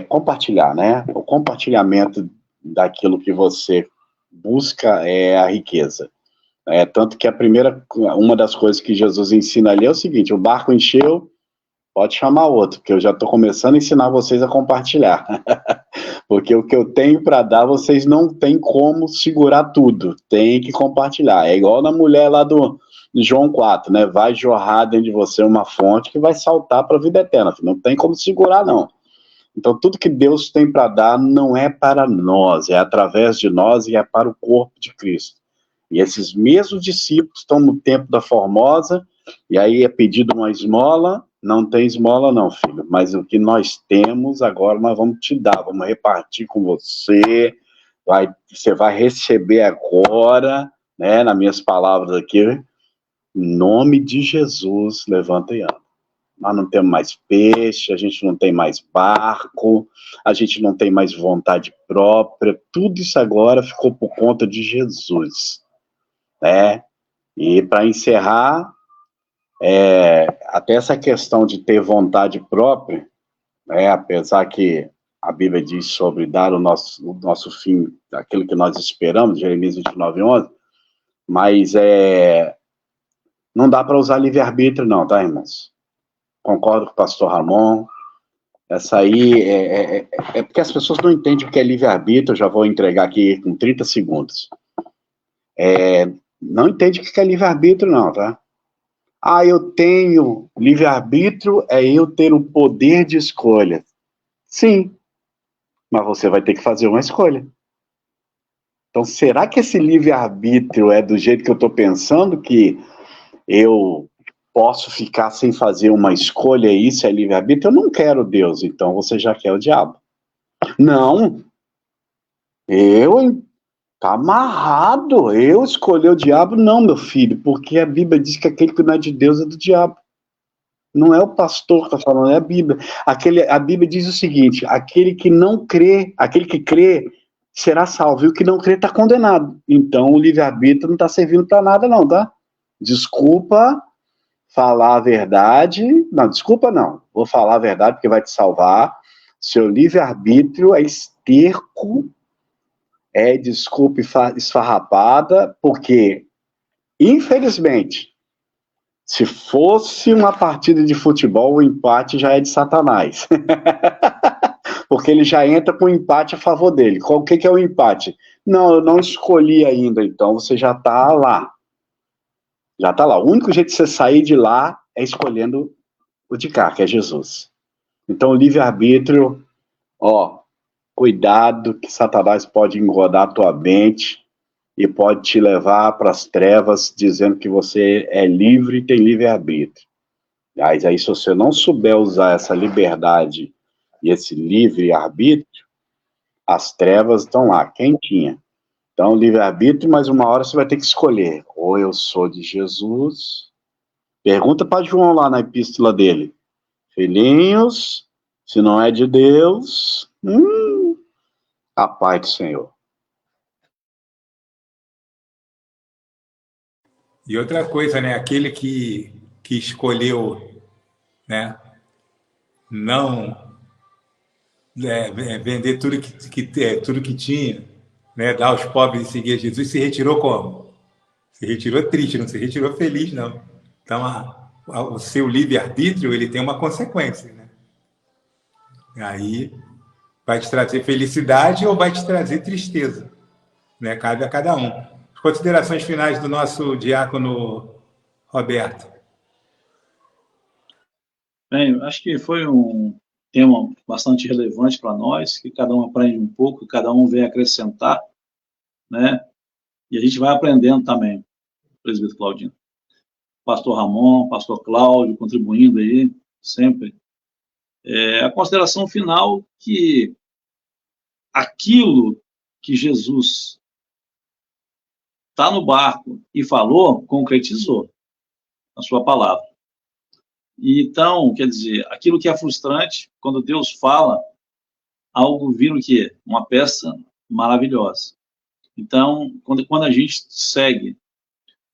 compartilhar, né, o compartilhamento daquilo que você busca é a riqueza. Tanto que uma das coisas que Jesus ensina ali é o seguinte, o barco encheu, Pode chamar outro, porque eu já estou começando a ensinar vocês a compartilhar. Porque o que eu tenho para dar, vocês não têm como segurar tudo. Tem que compartilhar. É igual na mulher lá do João 4, né? Vai jorrar dentro de você uma fonte que vai saltar para a vida eterna. Não tem como segurar, não. Então, tudo que Deus tem para dar não é para nós, é através de nós e é para o corpo de Cristo. E esses mesmos discípulos estão no templo da Formosa, e aí é pedido uma esmola. Não tem esmola não, filho, mas o que nós temos, agora nós vamos te dar, vamos repartir com você, você vai receber agora, né, nas minhas palavras aqui, em nome de Jesus, levanta e anda. Nós não temos mais peixe, a gente não tem mais barco, a gente não tem mais vontade própria, tudo isso agora ficou por conta de Jesus, né? E para encerrar, até essa questão de ter vontade própria, né, apesar que a Bíblia diz sobre dar o nosso fim, aquilo que nós esperamos, Jeremias 29:11, mas não dá para usar livre-arbítrio não, tá, irmãos? Concordo com o pastor Ramon, essa aí é porque as pessoas não entendem o que é livre-arbítrio, eu já vou entregar aqui com 30 segundos. Não entende o que é livre-arbítrio não, tá? Eu tenho livre-arbítrio, é eu ter o poder de escolha. Sim, mas você vai ter que fazer uma escolha. Então, será que esse livre-arbítrio é do jeito que eu estou pensando, que eu posso ficar sem fazer uma escolha e isso é livre-arbítrio? Eu não quero Deus, então você já quer o diabo. Não, tá amarrado, eu escolhi o diabo? Não, meu filho, porque a Bíblia diz que aquele que não é de Deus é do diabo. Não é o pastor que está falando, é a Bíblia. A Bíblia diz o seguinte, aquele que não crê, aquele que crê será salvo, e o que não crê está condenado. Então o livre-arbítrio não está servindo para nada não, tá? Desculpa falar a verdade, não, desculpa não, vou falar a verdade porque vai te salvar. Seu livre-arbítrio é esterco, desculpa esfarrapada, porque, infelizmente, se fosse uma partida de futebol, o empate já é de Satanás. Porque ele já entra com o empate a favor dele. O que é o empate? Não, eu não escolhi ainda, então você já está lá. Já está lá. O único jeito de você sair de lá é escolhendo o de cá, que é Jesus. Então, o livre-arbítrio, cuidado que Satanás pode engodar a tua mente e pode te levar para as trevas dizendo que você é livre e tem livre-arbítrio. Mas aí, se você não souber usar essa liberdade e esse livre-arbítrio, as trevas estão lá, quentinha. Então, livre-arbítrio, mas uma hora você vai ter que escolher. Ou eu sou de Jesus. Pergunta para João lá na epístola dele. Filhinhos, se não é de Deus, a paz do Senhor. E outra coisa, né? Aquele que escolheu, né, não vender tudo tudo que tinha, né, dar aos pobres e seguir Jesus, se retirou como? Se retirou triste, não se retirou feliz, não. Então, o seu livre-arbítrio, ele tem uma consequência, né? Aí, vai te trazer felicidade ou vai te trazer tristeza, né? Cabe a cada um. As considerações finais do nosso diácono Roberto. Bem, acho que foi um tema bastante relevante para nós, que cada um aprende um pouco, cada um vem acrescentar, né? E a gente vai aprendendo também, presbítero Claudino. Pastor Ramon, pastor Cláudio, contribuindo aí, sempre. A consideração final que aquilo que Jesus está no barco e falou, concretizou a sua palavra. E então, quer dizer, aquilo que é frustrante, quando Deus fala, algo vira o quê? Uma peça maravilhosa. Então, quando a gente segue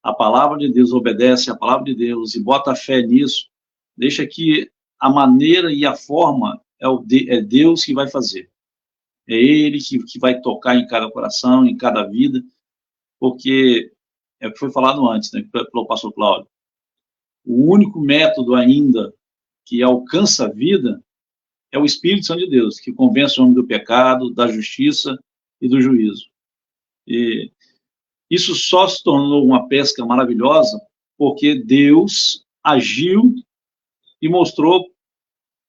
a palavra de Deus, obedece a palavra de Deus e bota fé nisso, deixa que a maneira e a forma é Deus que vai fazer. É Ele que vai tocar em cada coração, em cada vida, porque é o que foi falado antes, né, pelo pastor Cláudio. O único método ainda que alcança a vida, é o Espírito Santo de Deus, que convence o homem do pecado, da justiça e do juízo. E isso só se tornou uma pesca maravilhosa porque Deus agiu e mostrou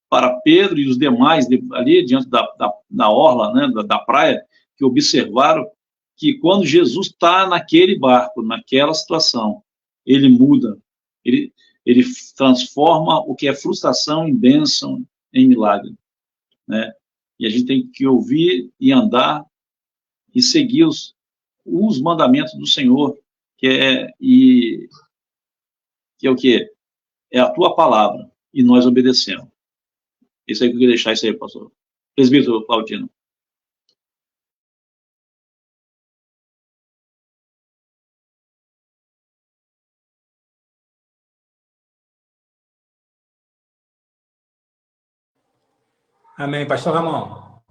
para Pedro e os demais ali diante da orla, né, da praia, que observaram que quando Jesus está naquele barco, naquela situação, ele muda, ele transforma o que é frustração em bênção, em milagre, né? E a gente tem que ouvir e andar e seguir os mandamentos do Senhor, que é o quê? É a tua palavra, e nós obedecemos. Isso aí que eu queria deixar isso aí, pastor. Presbítero Claudino. Amém. Pastor Ramon.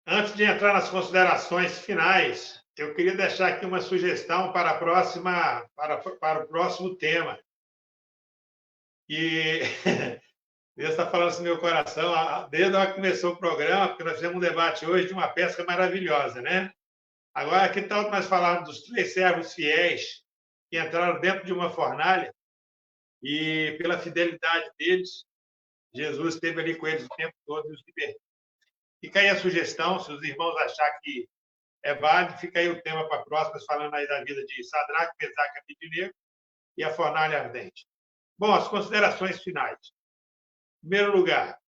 Antes de entrar nas considerações finais, eu queria deixar aqui uma sugestão para para o próximo tema. E Deus está falando isso no meu coração, desde a hora que começou o programa, porque nós fizemos um debate hoje de uma pesca maravilhosa, né? Agora, que tal nós falarmos dos 3 servos fiéis que entraram dentro de uma fornalha e, pela fidelidade deles, Jesus esteve ali com eles o tempo todo e os libertou. Fica aí a sugestão, se os irmãos acharem que é válido, fica aí o tema para a próxima, falando aí da vida de Sadraque, Mesaque e Abednego e a fornalha ardente. Bom, as considerações finais. Em primeiro lugar,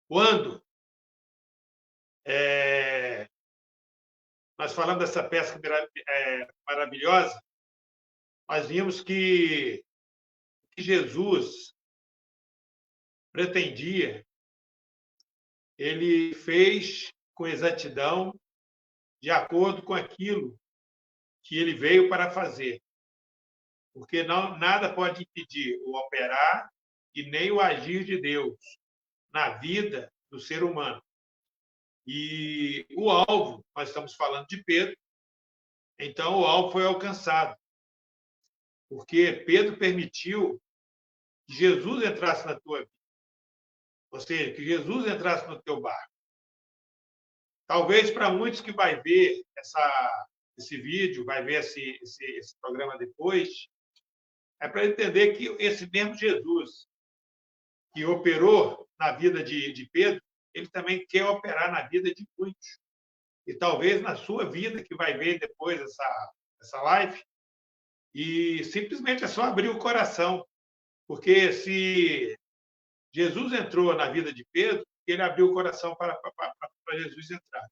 quando nós falamos dessa pesca maravilhosa, nós vimos que Jesus pretendia, ele fez com exatidão, de acordo com aquilo que ele veio para fazer. Porque nada pode impedir o operar e nem o agir de Deus na vida do ser humano. E o alvo, nós estamos falando de Pedro, então o alvo foi alcançado. Porque Pedro permitiu que Jesus entrasse na tua vida. Ou seja, que Jesus entrasse no teu barco. Talvez para muitos que vai ver esse vídeo, vai ver esse programa depois, é para entender que esse mesmo Jesus que operou na vida de Pedro, ele também quer operar na vida de muitos. E talvez na sua vida, que vai ver depois essa live, e simplesmente é só abrir o coração. Porque se Jesus entrou na vida de Pedro, ele abriu o coração para Jesus entrar.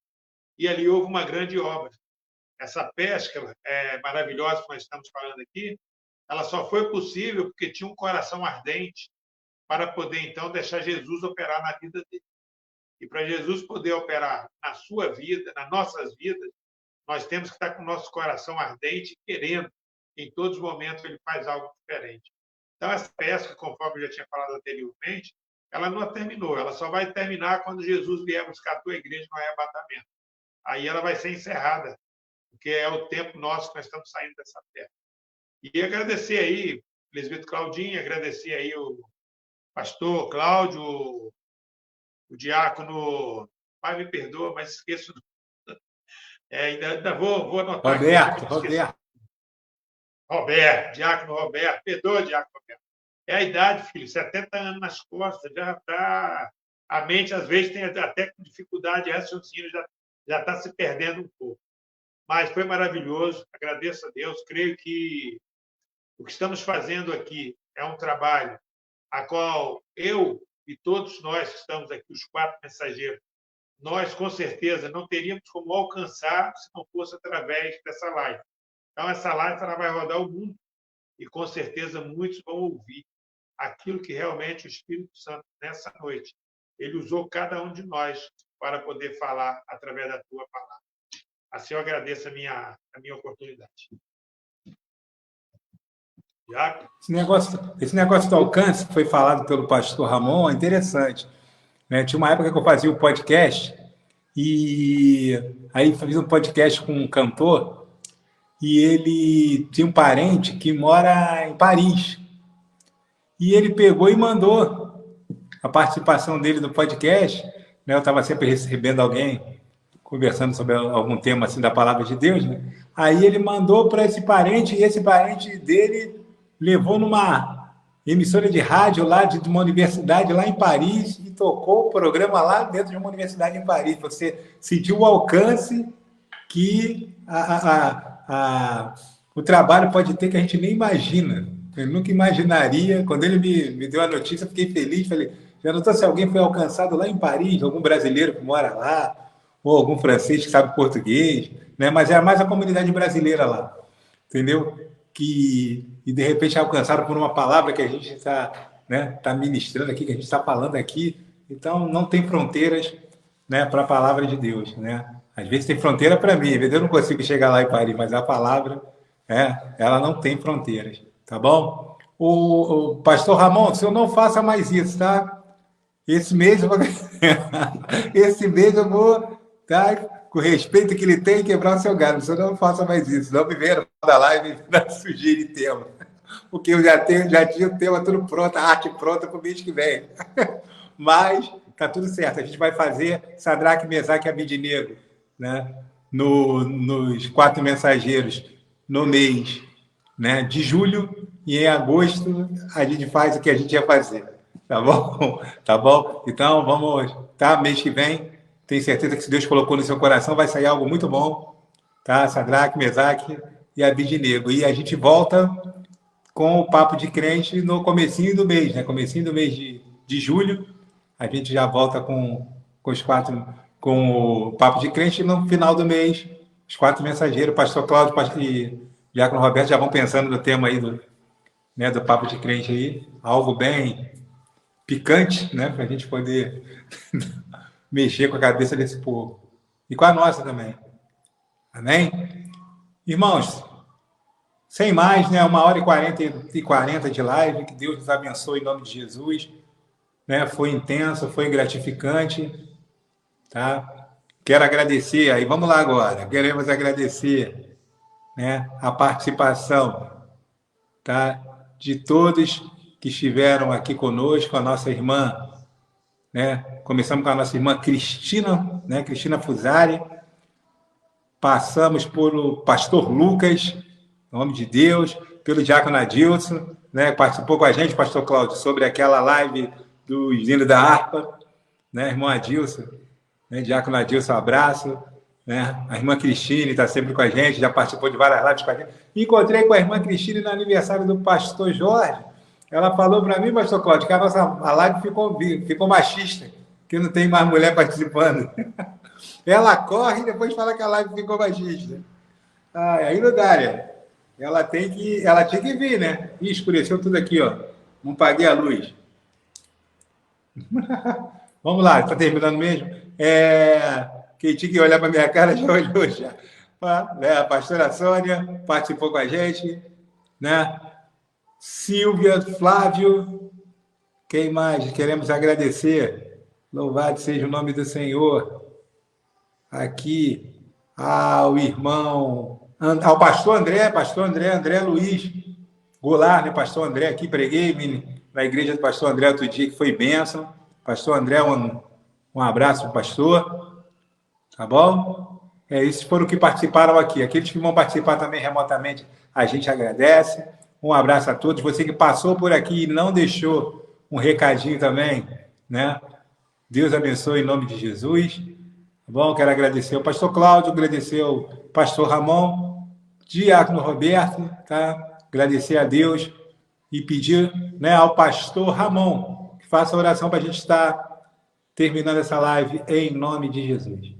E ali houve uma grande obra. Essa pesca maravilhosa que nós estamos falando aqui, ela só foi possível porque tinha um coração ardente para poder, então, deixar Jesus operar na vida dele. E para Jesus poder operar na sua vida, nas nossas vidas, nós temos que estar com o nosso coração ardente, querendo, em todos os momentos, ele faz algo diferente. Então, essa pesca, conforme eu já tinha falado anteriormente, ela não terminou, ela só vai terminar quando Jesus vier buscar a tua igreja no arrebatamento. Aí ela vai ser encerrada, porque é o tempo nosso que nós estamos saindo dessa terra. E agradecer aí, presbítero Claudinho, agradecer aí o pastor Cláudio, o diácono, pai me perdoa, mas esqueço. Ainda vou anotar. Diácono Roberto, perdoa, diácono Roberto. É a idade, filho, 70 anos nas costas, já está. A mente, às vezes, tem até dificuldade de raciocínio, já está se perdendo um pouco. Mas foi maravilhoso, agradeço a Deus, creio que o que estamos fazendo aqui é um trabalho a qual eu e todos nós que estamos aqui, os 4 mensageiros, nós, com certeza, não teríamos como alcançar se não fosse através dessa live. Então, essa live ela vai rodar o mundo e, com certeza, muitos vão ouvir aquilo que realmente o Espírito Santo, nessa noite, ele usou cada um de nós para poder falar através da tua palavra. Assim, eu agradeço a minha oportunidade. Jaco? Esse negócio do alcance que foi falado pelo pastor Ramon é interessante. Tinha uma época que eu fazia o podcast e aí fiz um podcast com um cantor e ele tem um parente que mora em Paris. E ele pegou e mandou a participação dele no podcast, né? Eu estava sempre recebendo alguém conversando sobre algum tema assim da palavra de Deus, né? Aí ele mandou para esse parente, e esse parente dele levou numa emissora de rádio lá de uma universidade lá em Paris e tocou o programa lá dentro de uma universidade em Paris. Você sentiu o alcance que o trabalho pode ter que a gente nem imagina. Eu nunca imaginaria. Quando ele me deu a notícia, eu fiquei feliz. Falei, já notou se alguém foi alcançado lá em Paris, algum brasileiro que mora lá, ou algum francês que sabe português, né? Mas é mais a comunidade brasileira lá, entendeu? E de repente é alcançado por uma palavra que a gente está, né, tá ministrando aqui, que a gente está falando aqui. Então, não tem fronteiras, né, para a palavra de Deus, né? Às vezes tem fronteira para mim, às vezes eu não consigo chegar lá em Paris, mas a palavra, ela não tem fronteiras, tá bom? O pastor Ramon, se eu não faça mais isso, tá? Esse mês eu vou, esse mês eu vou, tá? Com o respeito que ele tem, quebrar o seu galho. Se eu não faça mais isso, não me venha da live e sugerir tema. Porque eu já tinha o tema tudo pronto, a arte pronta para o mês que vem. Mas tá tudo certo. A gente vai fazer Sadraque, Mesaque e Abednego, né? Nos 4 mensageiros no mês, né, de julho, e em agosto a gente faz o que a gente ia fazer. Tá bom? Tá bom? Então vamos, tá? Mês que vem, tenho certeza que se Deus colocou no seu coração, vai sair algo muito bom, tá? Sadraque, Mesaque e Abednego. E a gente volta com o Papo de Crente no comecinho do mês, né? Comecinho do mês de julho, a gente já volta com os 4, com o Papo de Crente, e no final do mês, os 4 mensageiros, Pastor Cláudio e Diácono Roberto já vão pensando no tema aí do, né, do Papo de Crente aí, algo bem picante, né, para a gente poder mexer com a cabeça desse povo. E com a nossa também. Amém? Irmãos, sem mais, né? 1h40 de live. Que Deus nos abençoe em nome de Jesus. Né? Foi intenso, foi gratificante. Tá? Quero agradecer, aí vamos lá agora. Queremos agradecer, né, a participação, tá, de todos que estiveram aqui conosco, a nossa irmã, né? Começamos com a nossa irmã Cristina, né? Cristina Fusari. Passamos por o pastor Lucas, em nome de Deus, pelo diácono Adilson, né? Participou com a gente, pastor Cláudio, sobre aquela live do hino da harpa, né? Irmão Adilson, né? Diácono Adilson, um abraço. Né? A irmã Cristine está sempre com a gente, já participou de várias lives com a gente. Encontrei com a irmã Cristine no aniversário do pastor Jorge. Ela falou para mim, pastor Cláudio, que a live ficou machista, que não tem mais mulher participando. Ela corre e depois fala que a live ficou machista. Ah, aí não dá, né? Ela tinha que vir, né? Ih, escureceu tudo aqui, ó. Não paguei a luz. Vamos lá, está terminando mesmo? Quem tinha que olhar para minha cara já olhou já. Né? A pastora Sônia participou com a gente, né? Silvia, Flávio, quem mais? Queremos agradecer. Louvado seja o nome do Senhor. Aqui, ao irmão, ao pastor André Luiz Goulart, né? Pastor André, aqui preguei na igreja do pastor André outro dia, que foi bênção. Pastor André, um abraço para o pastor, tá bom? Esses foram que participaram aqui. Aqueles que vão participar também remotamente, a gente agradece. Um abraço a todos. Você que passou por aqui e não deixou um recadinho também, né? Deus abençoe em nome de Jesus. Tá bom? Quero agradecer ao pastor Cláudio, agradecer ao pastor Ramon, diácono Roberto, tá? Agradecer a Deus e pedir, né, ao pastor Ramon que faça a oração para a gente estar terminando essa live em nome de Jesus.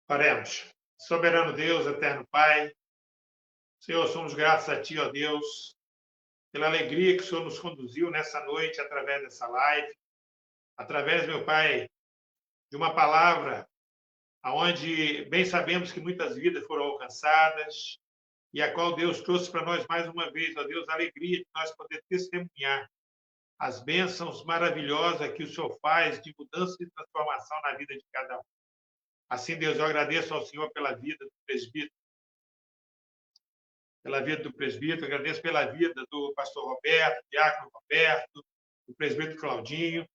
Oremos. Soberano Deus, eterno Pai, Senhor, somos gratos a Ti, ó Deus, pela alegria que o Senhor nos conduziu nessa noite através dessa live, através, meu Pai, de uma palavra onde bem sabemos que muitas vidas foram alcançadas e a qual Deus trouxe para nós mais uma vez, ó Deus, a alegria de nós poder testemunhar as bênçãos maravilhosas que o Senhor faz de mudança e transformação na vida de cada um. Assim, Deus, eu agradeço ao Senhor pela vida do presbítero, agradeço pela vida do pastor Roberto, diácono Roberto, do presbítero Claudinho,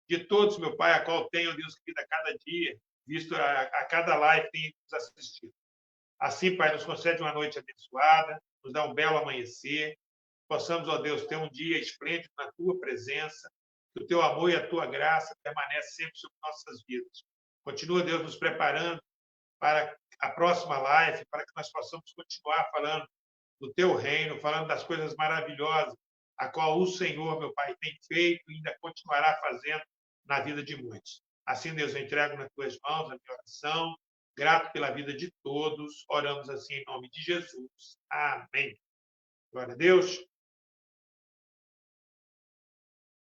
de todos, meu Pai, a qual tenho, Deus querido, a cada dia, visto a cada live que tem nos assistido. Assim, Pai, nos concede uma noite abençoada, nos dá um belo amanhecer, possamos, ó Deus, ter um dia esplêndido na Tua presença, que o Teu amor e a Tua graça permanecem sempre sobre nossas vidas. Continua, Deus, nos preparando para a próxima live, para que nós possamos continuar falando do Teu reino, falando das coisas maravilhosas, a qual o Senhor, meu Pai, tem feito e ainda continuará fazendo na vida de muitos. Assim, Deus, eu entrego nas Tuas mãos a minha oração, grato pela vida de todos, oramos assim em nome de Jesus. Amém. Glória a Deus.